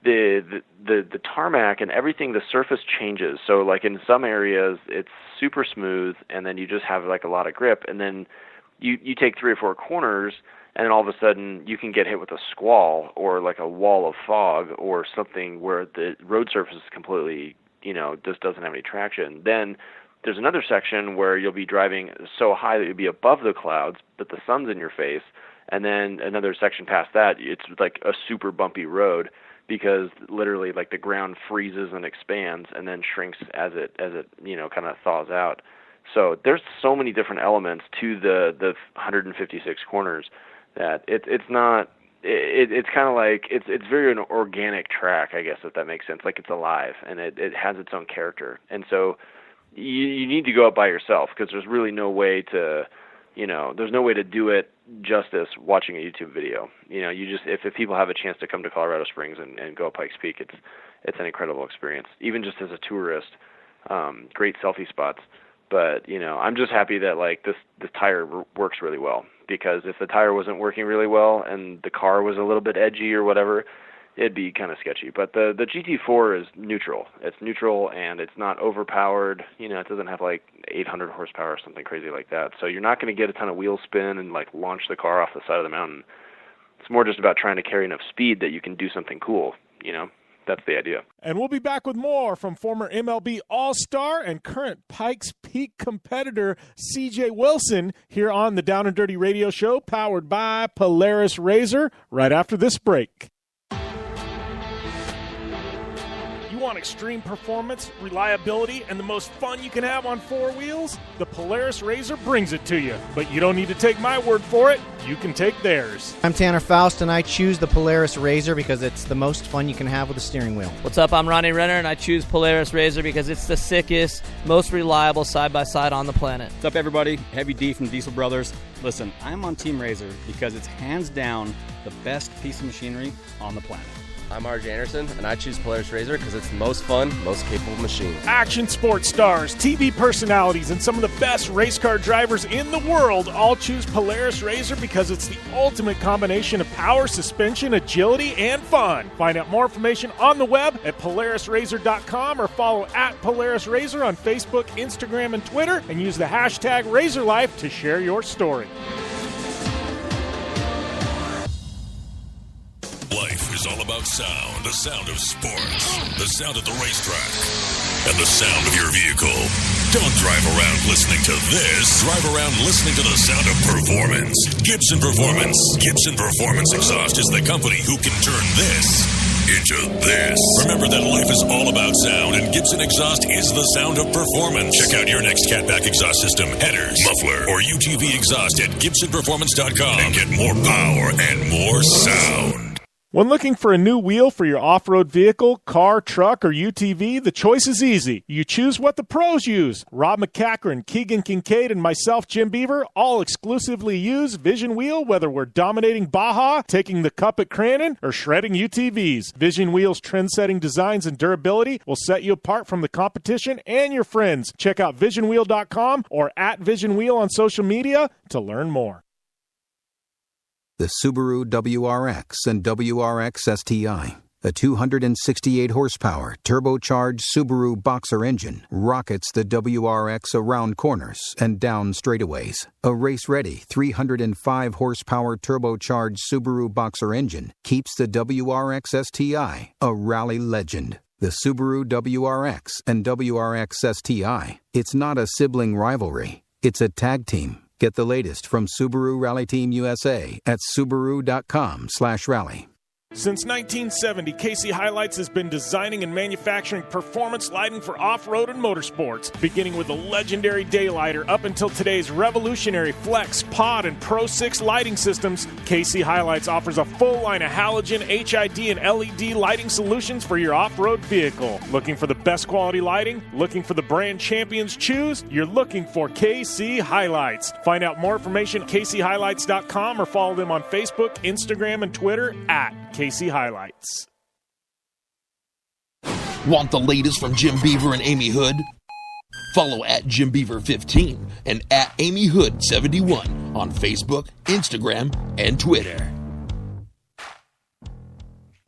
the tarmac and everything, the surface changes. So in some areas it's super smooth and then you just have a lot of grip, and then you take 3 or 4 corners and then all of a sudden you can get hit with a squall or a wall of fog or something where the road surface is completely, just doesn't have any traction. Then there's another section where you'll be driving so high that you'll be above the clouds, but the sun's in your face. And then another section past that, it's a super bumpy road because literally the ground freezes and expands and then shrinks as it kind of thaws out. So there's so many different elements to the 156 corners that it's kind of it's very an organic track, I guess, if that makes sense. It's alive and it has its own character. And so you need to go up by yourself because there's really no way to, there's no way to do it justice watching a YouTube video. You just, if people have a chance to come to Colorado Springs and go up Pikes Peak, it's an incredible experience. Even just as a tourist, great selfie spots. But, I'm just happy that this tire works really well, because if the tire wasn't working really well and the car was a little bit edgy or whatever, it'd be kind of sketchy. But the GT4 is neutral. It's neutral and it's not overpowered. It doesn't have 800 horsepower or something crazy like that. So you're not going to get a ton of wheel spin and launch the car off the side of the mountain. It's more just about trying to carry enough speed that you can do something cool, That's the idea. And we'll be back with more from former MLB All-Star and current Pikes Peak competitor CJ Wilson here on the Down and Dirty Radio Show, powered by Polaris RZR, right after this break. You want extreme performance, reliability, and the most fun you can have on 4 wheels? The Polaris RZR brings it to you. But you don't need to take my word for it. You can take theirs. I'm Tanner Faust, and I choose the Polaris RZR because it's the most fun you can have with a steering wheel. What's up? I'm Ronnie Renner, and I choose Polaris RZR because it's the sickest, most reliable side-by-side on the planet. What's up, everybody? Heavy D from Diesel Brothers. Listen, I'm on Team RZR because it's hands down the best piece of machinery on the planet. I'm RJ Anderson, and I choose Polaris RZR because it's the most fun, most capable machine. Action sports stars, TV personalities, and some of the best race car drivers in the world all choose Polaris RZR because it's the ultimate combination of power, suspension, agility, and fun. Find out more information on the web at PolarisRZR.com or follow at Polaris RZR on Facebook, Instagram, and Twitter, and use the hashtag RazorLife to share your story. Life is all about sound. The sound of sports. The sound at the racetrack. And the sound of your vehicle. Don't drive around listening to this. Drive around listening to the sound of performance. Gibson Performance. Gibson Performance Exhaust is the company who can turn this into this. Remember that life is all about sound, and Gibson Exhaust is the sound of performance. Check out your next catback exhaust system, headers, muffler, or UTV exhaust at GibsonPerformance.com and get more power and more sound. When looking for a new wheel for your off-road vehicle, car, truck, or UTV, the choice is easy. You choose what the pros use. Rob McCachran, Keegan Kincaid, and myself, Jim Beaver, all exclusively use Vision Wheel, whether we're dominating Baja, taking the cup at Crandon, or shredding UTVs. Vision Wheel's trend-setting designs and durability will set you apart from the competition and your friends. Check out VisionWheel.com or at Vision Wheel on social media to learn more. The Subaru WRX and WRX STI. A 268 horsepower turbocharged Subaru Boxer engine rockets the WRX around corners and down straightaways. A race-ready 305 horsepower turbocharged Subaru Boxer engine keeps the WRX STI a rally legend. The Subaru WRX and WRX STI, it's not a sibling rivalry, it's a tag team. Get the latest from Subaru Rally Team USA at Subaru.com/rally. Since 1970, KC Highlights has been designing and manufacturing performance lighting for off-road and motorsports, beginning with the legendary Daylighter up until today's revolutionary Flex, Pod, and Pro 6 lighting systems. KC Highlights offers a full line of halogen, HID, and LED lighting solutions for your off-road vehicle. Looking for the best quality lighting? Looking for the brand champions choose? You're looking for KC Highlights. Find out more information at kchighlights.com or follow them on Facebook, Instagram, and Twitter at KC Highlights. Want the latest from Jim Beaver and Amy Hood? Follow at Jim Beaver 15 and at Amy Hood 71 on Facebook, Instagram, and Twitter.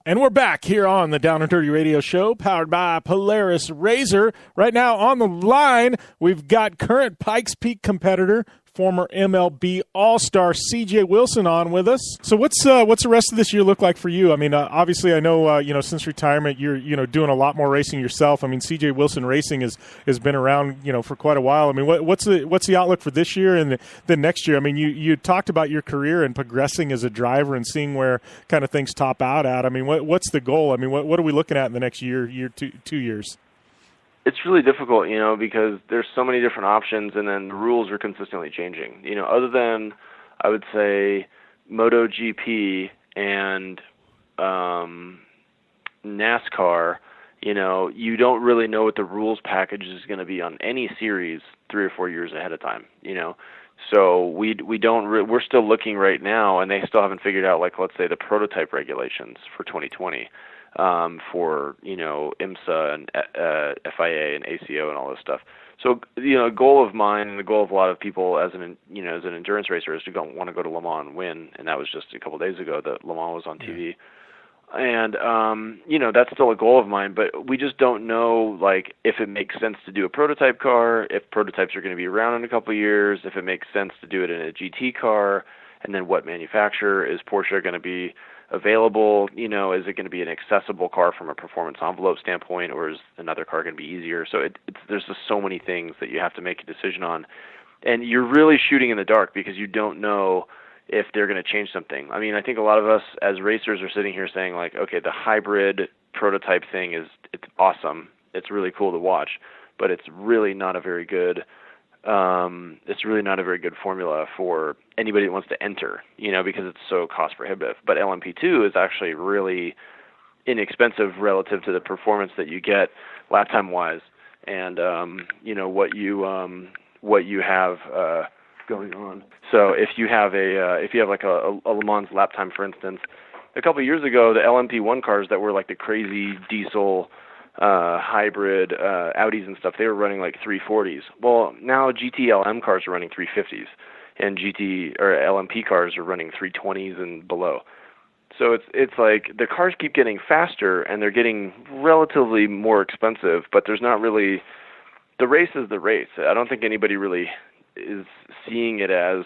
And we're back here on the Down and Dirty Radio Show, powered by Polaris Razor. Right now on the line, we've got current Pikes Peak competitor, former MLB All-Star C.J. Wilson on with us. So what's the rest of this year look like for you? I mean, obviously I know, since retirement you're, doing a lot more racing yourself. I mean, C.J. Wilson Racing has been around, for quite a while. I mean, what's the outlook for this year and the next year? I mean, you talked about your career and progressing as a driver and seeing where kind of things top out at. I mean, what's the goal? I mean, what are we looking at in the next year, 2 years? It's really difficult, because there's so many different options, and then the rules are consistently changing. Other than, I would say, MotoGP and NASCAR, you don't really know what the rules package is going to be on any series 3 or 4 years ahead of time, So we're still looking right now, and they still haven't figured out, let's say, the prototype regulations for 2020. For IMSA and FIA and ACO and all this stuff. So a goal of mine and the goal of a lot of people as an endurance racer is to want to go to Le Mans and win. And that was just a couple of days ago that Le Mans was on TV. And that's still a goal of mine. But we just don't know if it makes sense to do a prototype car, if prototypes are going to be around in a couple of years, if it makes sense to do it in a GT car, and then what manufacturer is Porsche going to be available? Is it going to be an accessible car from a performance envelope standpoint, or is another car going to be easier? So there's just so many things that you have to make a decision on, and you're really shooting in the dark because you don't know if they're going to change something. I mean, I think a lot of us as racers are sitting here saying okay, the hybrid prototype thing it's awesome, it's really cool to watch, but it's really not a very good formula for anybody that wants to enter, because it's so cost prohibitive. But LMP2 is actually really inexpensive relative to the performance that you get lap time wise, and what you have going on. So if you have a Le Mans lap time, for instance, a couple of years ago, the LMP1 cars that were the crazy diesel hybrid Audis and stuff, they were running 340s. Well, now GT-LM cars are running 350s, and GT or LMP cars are running 320s and below. So it's the cars keep getting faster, and they're getting relatively more expensive, but there's not really, the race is the race. I don't think anybody really is seeing it as,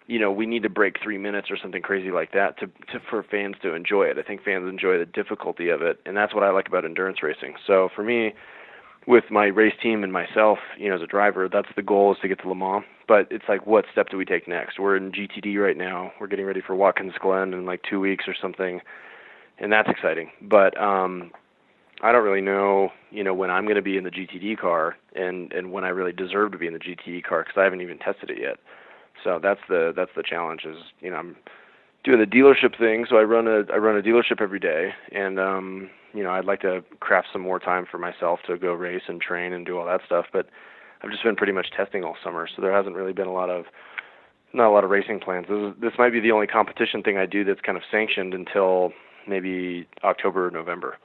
we need to break 3 minutes or something crazy like that for fans to enjoy it. I think fans enjoy the difficulty of it, and that's what I like about endurance racing. So for me, with my race team and myself, as a driver, that's the goal, is to get to Le Mans. But it's what step do we take next? We're in GTD right now. We're getting ready for Watkins Glen in 2 weeks or something, and that's exciting. But I don't really know, when I'm going to be in the GTD car and when I really deserve to be in the GTD car, because I haven't even tested it yet. So that's the challenge. Is I'm doing the dealership thing. So I run a dealership every day, and I'd like to craft some more time for myself to go race and train and do all that stuff. But I've just been pretty much testing all summer, so there hasn't really been not a lot of racing plans. This might be the only competition thing I do that's kind of sanctioned until maybe October or November.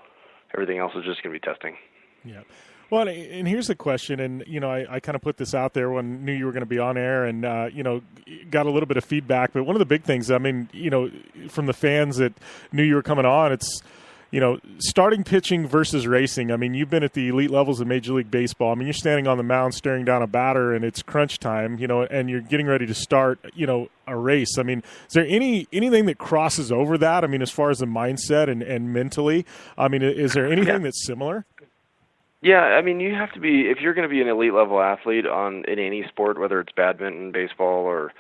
Everything else is just going to be testing. Yeah. Well, and here's the question, and, I kind of put this out there when I knew you were going to be on air and, got a little bit of feedback. But one of the big things, I mean, from the fans that knew you were coming on, it's, starting pitching versus racing. I mean, you've been at the elite levels of Major League Baseball. I mean, you're standing on the mound staring down a batter and it's crunch time, and you're getting ready to start, a race. I mean, is there anything that crosses over that? I mean, as far as the mindset and mentally, I mean, is there anything that's similar? Yeah, I mean, you have to be, if you're going to be an elite level athlete in any sport, whether it's badminton, baseball, or,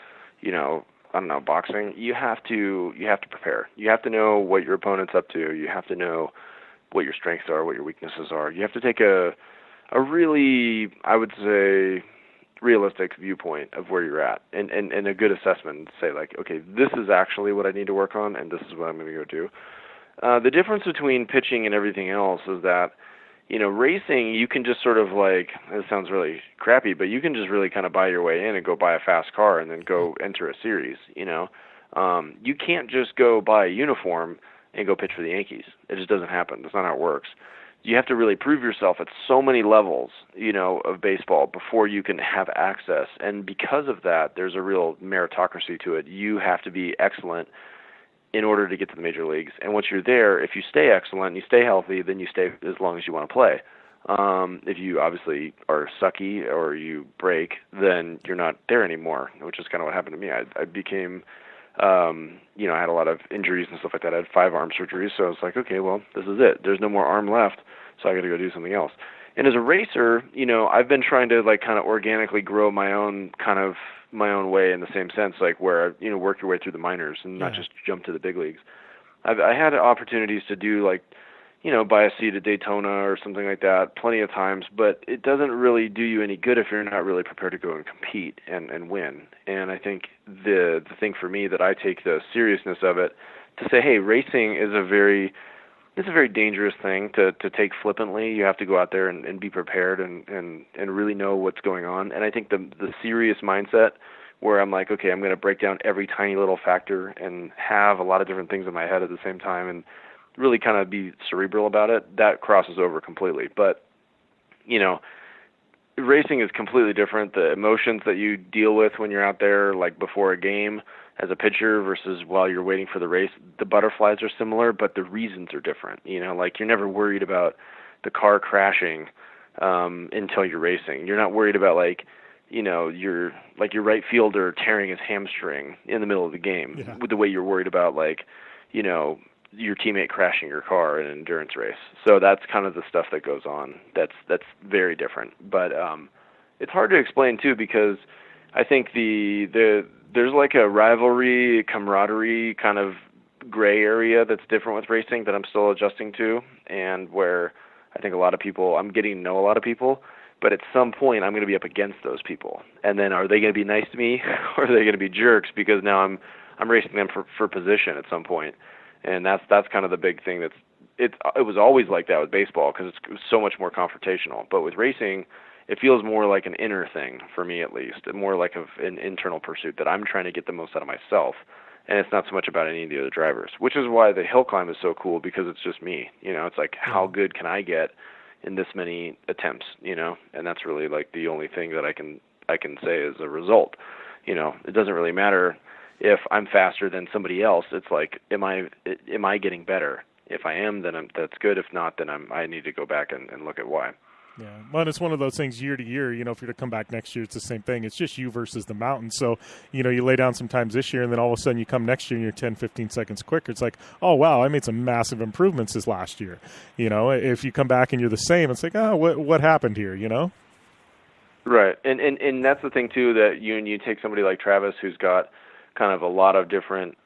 boxing, you have to prepare. You have to know what your opponent's up to. You have to know what your strengths are, what your weaknesses are. You have to take a really, I would say, realistic viewpoint of where you're at and a good assessment to say, like, okay, this is actually what I need to work on and this is what I'm going to go do. The difference between pitching and everything else is that, racing, you can just sort of like, it sounds really crappy, but you can just really kind of buy your way in and go buy a fast car and then go enter a series, You can't just go buy a uniform and go pitch for the Yankees. It just doesn't happen. That's not how it works. You have to really prove yourself at so many levels, of baseball before you can have access. And because of that, there's a real meritocracy to it. You have to be excellent in order to get to the major leagues. And once you're there, if you stay excellent, you stay healthy, then you stay as long as you want to play. If you obviously are sucky or you break, then you're not there anymore, which is kind of what happened to me. I became, I had a lot of injuries and stuff like that. I had 5 arm surgeries, so I was like, okay, well, this is it. There's no more arm left, so I got to go do something else. And as a racer, I've been trying to like kind of organically grow my own way in the same sense, like where, work your way through the minors and not just jump to the big leagues. I had opportunities to do like, buy a seat at Daytona or something like that plenty of times, but it doesn't really do you any good if you're not really prepared to go and compete and win. And I think the thing for me that I take the seriousness of it to say, hey, racing is it's a very dangerous thing to take flippantly. You have to go out there and be prepared and really know what's going on. And I think the serious mindset where I'm like, okay, I'm going to break down every tiny little factor and have a lot of different things in my head at the same time and really kind of be cerebral about it, that crosses over completely. But, racing is completely different. The emotions that you deal with when you're out there, like before a game, as a pitcher versus while you're waiting for the race, the butterflies are similar, but the reasons are different. Like you're never worried about the car crashing until you're racing. You're not worried about your right fielder tearing his hamstring in the middle of the game with the way you're worried about your teammate crashing your car in an endurance race. So that's kind of the stuff that goes on. That's very different. But it's hard to explain too because I think there's like a rivalry, camaraderie kind of gray area that's different with racing that I'm still adjusting to, and where I think a lot of people, I'm getting to know a lot of people, but at some point I'm going to be up against those people. And then are they going to be nice to me or are they going to be jerks because now I'm racing them for position at some point. And that's kind of the big thing it was always like that with baseball because it's so much more confrontational. But with racing, it feels more like an inner thing for me, at least, more like an internal pursuit that I'm trying to get the most out of myself. And it's not so much about any of the other drivers, which is why the hill climb is so cool because it's just me. It's like, how good can I get in this many attempts, And that's really like the only thing that I can say as a result. It doesn't really matter if I'm faster than somebody else. It's like, am I getting better? If I am, then that's good. If not, then I need to go back and look at why. Yeah, well, it's one of those things year to year. If you're to come back next year, it's the same thing. It's just you versus the mountain. So, you lay down some times this year, and then all of a sudden you come next year and you're 10, 15 seconds quicker. It's like, oh, wow, I made some massive improvements this last year. If you come back and you're the same, it's like, oh, what happened here, Right, and that's the thing, too, that you take somebody like Travis who's got kind of a lot of different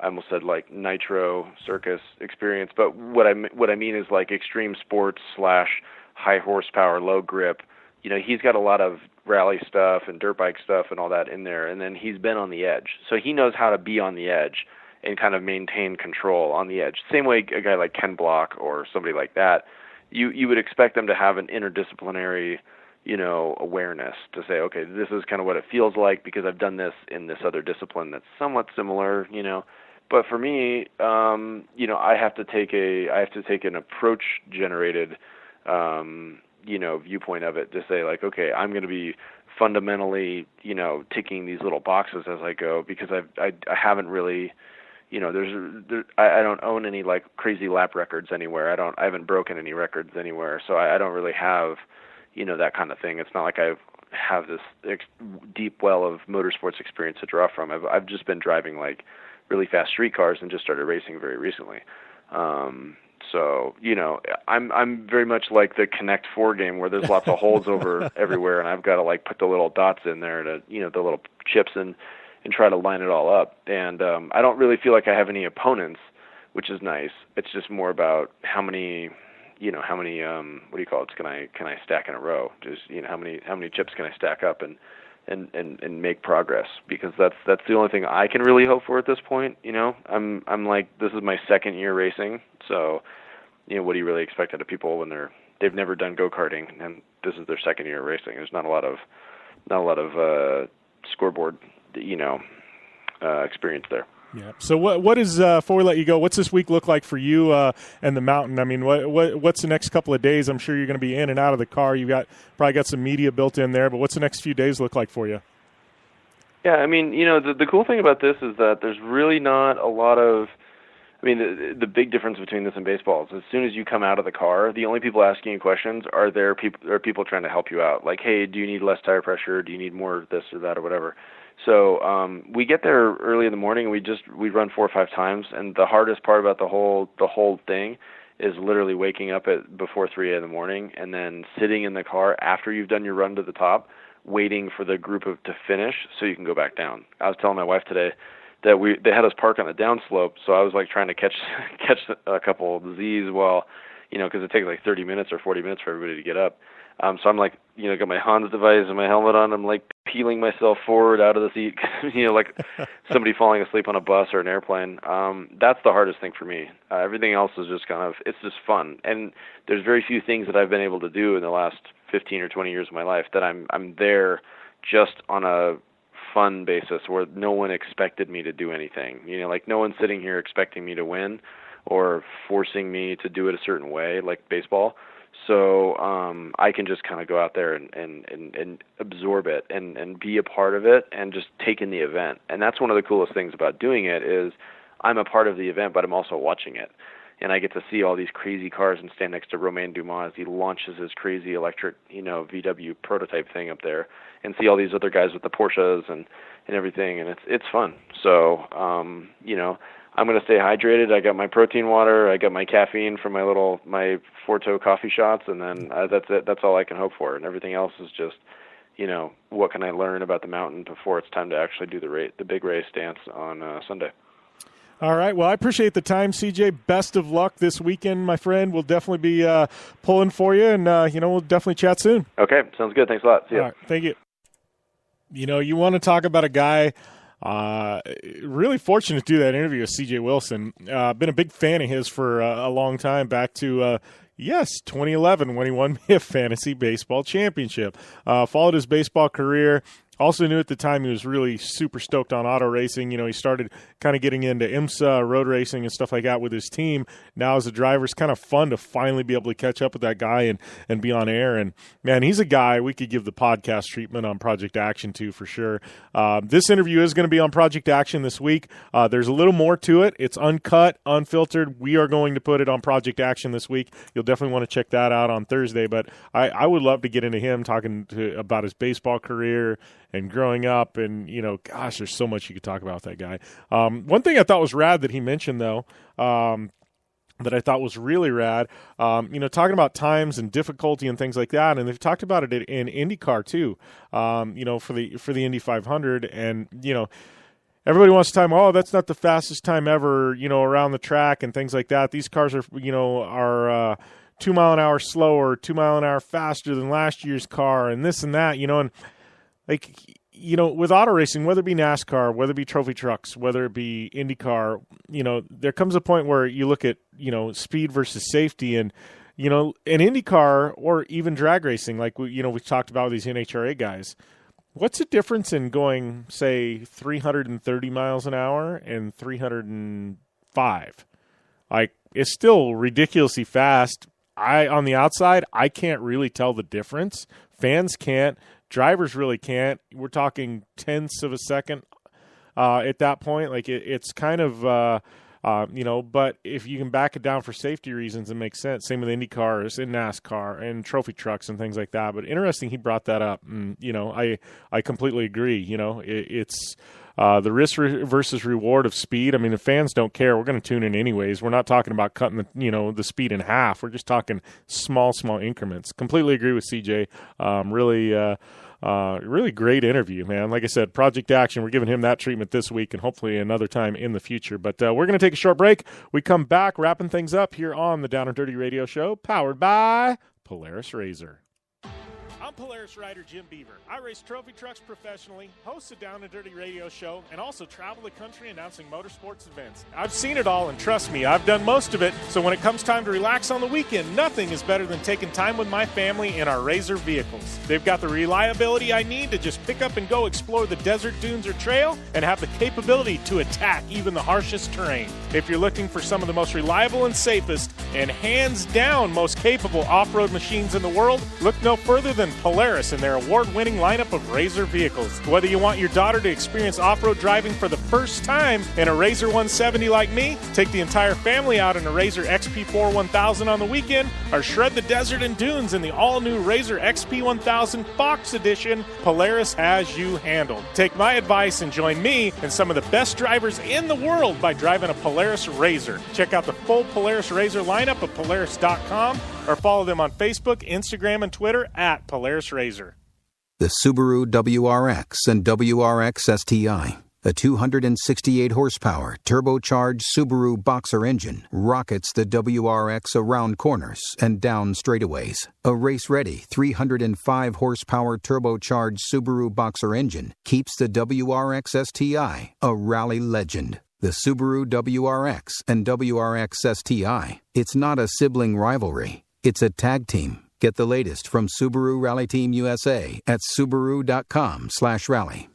I almost said like nitro circus experience, but what I mean is like extreme sports / high horsepower, low grip. He's got a lot of rally stuff and dirt bike stuff and all that in there, and then he's been on the edge, so he knows how to be on the edge and kind of maintain control on the edge. Same way a guy like Ken Block or somebody like that, you would expect them to have an interdisciplinary awareness to say, okay, this is kind of what it feels like because I've done this in this other discipline that's somewhat similar, But for me, I have to take an approach generated, viewpoint of it to say like, okay, I'm going to be fundamentally, ticking these little boxes as I go because I haven't really, I don't own any like crazy lap records anywhere. I haven't broken any records anywhere, so I don't really have, that kind of thing. It's not like I have this deep well of motorsports experience to draw from. I've just been driving like really fast street cars and just started racing very recently. So, I'm very much like the Connect 4 game where there's lots of holes over everywhere, and I've got to like put the little dots in there to, the little chips and try to line it all up. And I don't really feel like I have any opponents, which is nice. It's just more about how many what do you call it? Can I stack in a row? Just, how many chips can I stack up and make progress? Because that's the only thing I can really hope for at this point. I'm like, this is my second year racing, so what do you really expect out of people when they've never done go-karting and this is their second year racing? There's not a lot of scoreboard experience there. Yeah. So what is before we let you go, what's this week look like for you and the mountain? I mean, what's the next couple of days? I'm sure you're going to be in and out of the car. You probably got some media built in there, but what's the next few days look like for you? Yeah, I mean, the cool thing about this is that there's really not a lot of. I mean, the big difference between this and baseball is as soon as you come out of the car, the only people asking you questions are people trying to help you out. Like, hey, do you need less tire pressure? Do you need more of this or that or whatever? So we get there early in the morning, and we run 4 or 5 times. And the hardest part about the whole thing is literally waking up before 3 a.m. in the morning and then sitting in the car after you've done your run to the top, waiting for the group to finish so you can go back down. I was telling my wife today that they had us park on the downslope, so I was like trying to catch a couple of Z's while, because it takes like 30 minutes or 40 minutes for everybody to get up. So I'm like, got my Hans device and my helmet on. I'm like peeling myself forward out of the seat, like somebody falling asleep on a bus or an airplane. That's the hardest thing for me. Everything else is just it's just fun. And there's very few things that I've been able to do in the last 15 or 20 years of my life that I'm there just on a fun basis where no one expected me to do anything. Like no one's sitting here expecting me to win or forcing me to do it a certain way, like baseball. So I can just kind of go out there and absorb it and be a part of it and just take in the event. And that's one of the coolest things about doing it is I'm a part of the event, but I'm also watching it. And I get to see all these crazy cars and stand next to Romain Dumas as he launches his crazy electric, VW prototype thing up there, and see all these other guys with the Porsches and everything, and it's fun. So, I'm going to stay hydrated. I got my protein water, I got my caffeine from my Forto coffee shots, and then that's it. That's all I can hope for, and everything else is just, what can I learn about the mountain before it's time to actually do the big race dance on Sunday. All right. Well, I appreciate the time, CJ. Best of luck this weekend, my friend. We'll definitely be pulling for you, and, we'll definitely chat soon. Okay. Sounds good. Thanks a lot. See you. All right. Thank you. You want to talk about a guy really fortunate to do that interview with CJ Wilson. Been a big fan of his for a long time, back to 2011 when he won me a fantasy baseball championship. Followed his baseball career. Also knew at the time he was really super stoked on auto racing. He started kind of getting into IMSA, road racing, and stuff like that with his team. Now as a driver, it's kind of fun to finally be able to catch up with that guy and be on air. And, man, he's a guy we could give the podcast treatment on Project Action to for sure. This interview is going to be on Project Action this week. There's a little more to it. It's uncut, unfiltered. We are going to put it on Project Action this week. You'll definitely want to check that out on Thursday. But I would love to get into him talking about his baseball career and growing up, and, gosh, there's so much you could talk about with that guy. One thing I thought was rad that he mentioned, though, that I thought was really rad, talking about times and difficulty and things like that, and they've talked about it in IndyCar, too, for the Indy 500, and, everybody wants to time, that's not the fastest time ever, around the track and things like that. These cars are 2 mile an hour slower, 2 mile an hour faster than last year's car, and this and that, and with auto racing, whether it be NASCAR, whether it be trophy trucks, whether it be IndyCar, there comes a point where you look at, speed versus safety, and, an IndyCar or even drag racing, like, we've talked about with these NHRA guys. What's the difference in going, say, 330 miles an hour and 305? Like, it's still ridiculously fast. On the outside, I can't really tell the difference. Fans can't. Drivers really can't. We're talking tenths of a second at that point. Like it's kind of but if you can back it down for safety reasons, it makes sense. Same with Indy cars and NASCAR and trophy trucks and things like that. But interesting, he brought that up. And, I completely agree. It's the risk versus reward of speed. I mean, the fans don't care. We're going to tune in anyways. We're not talking about cutting the speed in half. We're just talking small increments. Completely agree with CJ. Really great interview, man. Like I said, Project Action, we're giving him that treatment this week and hopefully another time in the future. But we're going to take a short break. We come back wrapping things up here on the Down and Dirty Radio Show, powered by Polaris Razor. I'm Polaris rider Jim Beaver. I race trophy trucks professionally, host a Down and Dirty radio show, and also travel the country announcing motorsports events. I've seen it all, and trust me, I've done most of it. So when it comes time to relax on the weekend, nothing is better than taking time with my family in our Razor vehicles. They've got the reliability I need to just pick up and go explore the desert, dunes, or trail, and have the capability to attack even the harshest terrain. If you're looking for some of the most reliable and safest, and hands down most capable off-road machines in the world, look no further than Polaris and their award-winning lineup of Razor vehicles. Whether you want your daughter to experience off-road driving for the first time in a Razor 170 like me, take the entire family out in a Razor XP4 1000 on the weekend, or shred the desert and dunes in the all-new Razor XP 1000 Fox Edition, Polaris has you handled. Take my advice and join me and some of the best drivers in the world by driving a Polaris Razor. Check out the full Polaris Razor lineup at Polaris.com or follow them on Facebook, Instagram, and Twitter at Polaris Razor. The Subaru WRX and WRX STI, a 268 horsepower turbocharged Subaru Boxer engine, rockets the WRX around corners and down straightaways. A race-ready 305 horsepower turbocharged Subaru Boxer engine keeps the WRX STI a rally legend. The Subaru WRX and WRX STI, it's not a sibling rivalry. It's a tag team. Get the latest from Subaru Rally Team USA at Subaru.com/rally.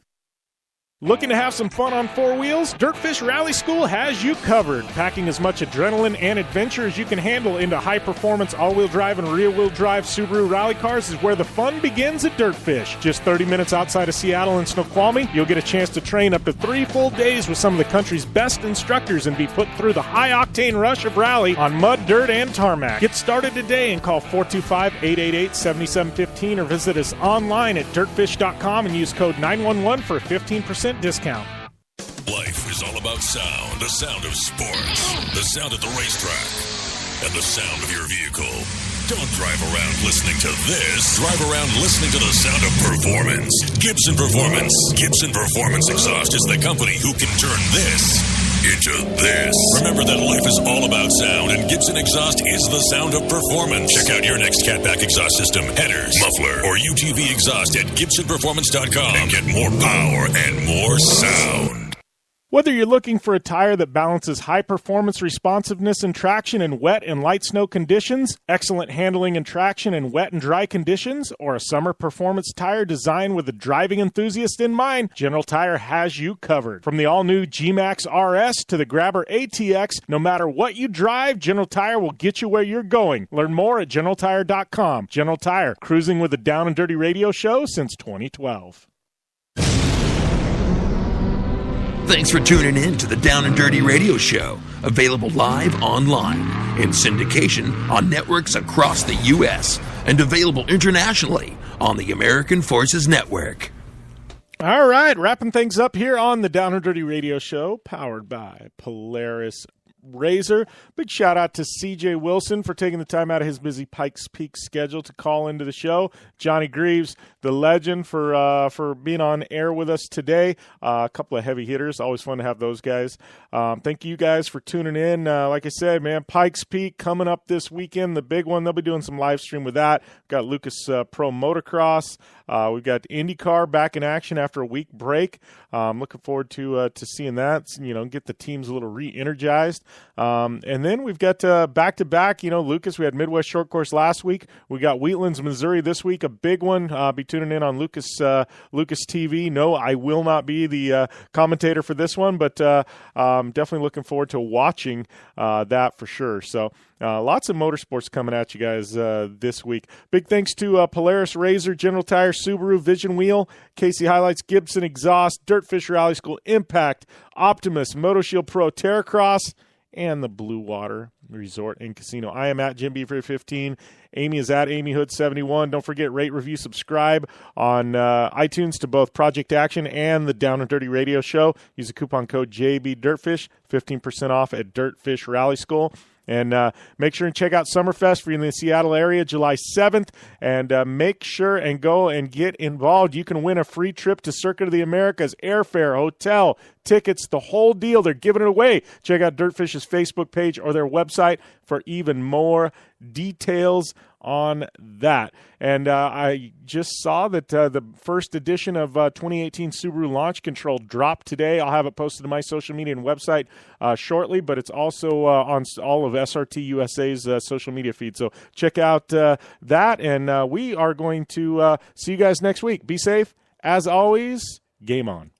Looking to have some fun on four wheels? Dirtfish Rally School has you covered. Packing as much adrenaline and adventure as you can handle into high-performance all-wheel drive and rear-wheel drive Subaru rally cars is where the fun begins at Dirtfish. Just 30 minutes outside of Seattle in Snoqualmie, you'll get a chance to train up to 3 full days with some of the country's best instructors and be put through the high-octane rush of rally on mud, dirt, and tarmac. Get started today and call 425-888-7715 or visit us online at dirtfish.com and use code 911 for a 15% discount. Life is all about sound, the sound of sports, the sound at the racetrack, and the sound of your vehicle. Don't drive around listening to this. Drive around listening to the sound of performance. Gibson Performance. Gibson Performance Exhaust is the company who can turn this into this. Remember that life is all about sound, and Gibson Exhaust is the sound of performance. Check out your next catback exhaust system, headers, muffler, or UTV exhaust at GibsonPerformance.com and get more power and more sound. Whether you're looking for a tire that balances high performance responsiveness and traction in wet and light snow conditions, excellent handling and traction in wet and dry conditions, or a summer performance tire designed with the driving enthusiast in mind, General Tire has you covered. From the all-new G-Max RS to the Grabber ATX, no matter what you drive, General Tire will get you where you're going. Learn more at GeneralTire.com. General Tire, cruising with the Down and Dirty Radio Show since 2012. Thanks for tuning in to the Down and Dirty Radio Show, available live online, in syndication on networks across the U.S., and available internationally on the American Forces Network. All right, wrapping things up here on the Down and Dirty Radio Show, powered by Polaris Razor. Big shout out to CJ Wilson for taking the time out of his busy Pikes Peak schedule to call into the show. Johnny Greaves, the legend, for being on air with us today. A couple of heavy hitters. Always fun to have those guys. Thank you guys for tuning in. Like I said, man, Pikes Peak coming up this weekend, the big one. They'll be doing some live stream with that. We've got Lucas Pro Motocross. We've got IndyCar back in action after a week break. Looking forward to seeing that. Get the teams a little re-energized. And then we've got back-to-back, Lucas, we had Midwest Short Course last week. We got Wheatlands, Missouri this week, a big one. Be tuning in on Lucas TV. No, I will not be the commentator for this one, but definitely looking forward to watching that for sure. So lots of motorsports coming at you guys this week. Big thanks to Polaris Razor, General Tire, Subaru, Vision Wheel, Casey Highlights, Gibson Exhaust, Dirtfish Rally School, Impact, Optimus, MotoShield Pro, Terracross, and the Blue Water Resort and Casino. I am at Jim Beaver 15. Amy is at Amy Hood 71. Don't forget, rate, review, subscribe on iTunes to both Project Action and the Down and Dirty Radio Show. Use the coupon code JBDirtfish, 15% off at Dirtfish Rally School. And make sure and check out Summerfest for you in the Seattle area, July 7th. And make sure and go and get involved. You can win a free trip to Circuit of the Americas, airfare, hotel, tickets, the whole deal. They're giving it away. Check out Dirtfish's Facebook page or their website for even more details on that. And I just saw that the first edition of 2018 Subaru Launch Control dropped today. I'll have it posted to my social media and website shortly, but it's also on all of SRT USA's social media feed. So check out that, and we are going to see you guys next week. Be safe. As always, game on.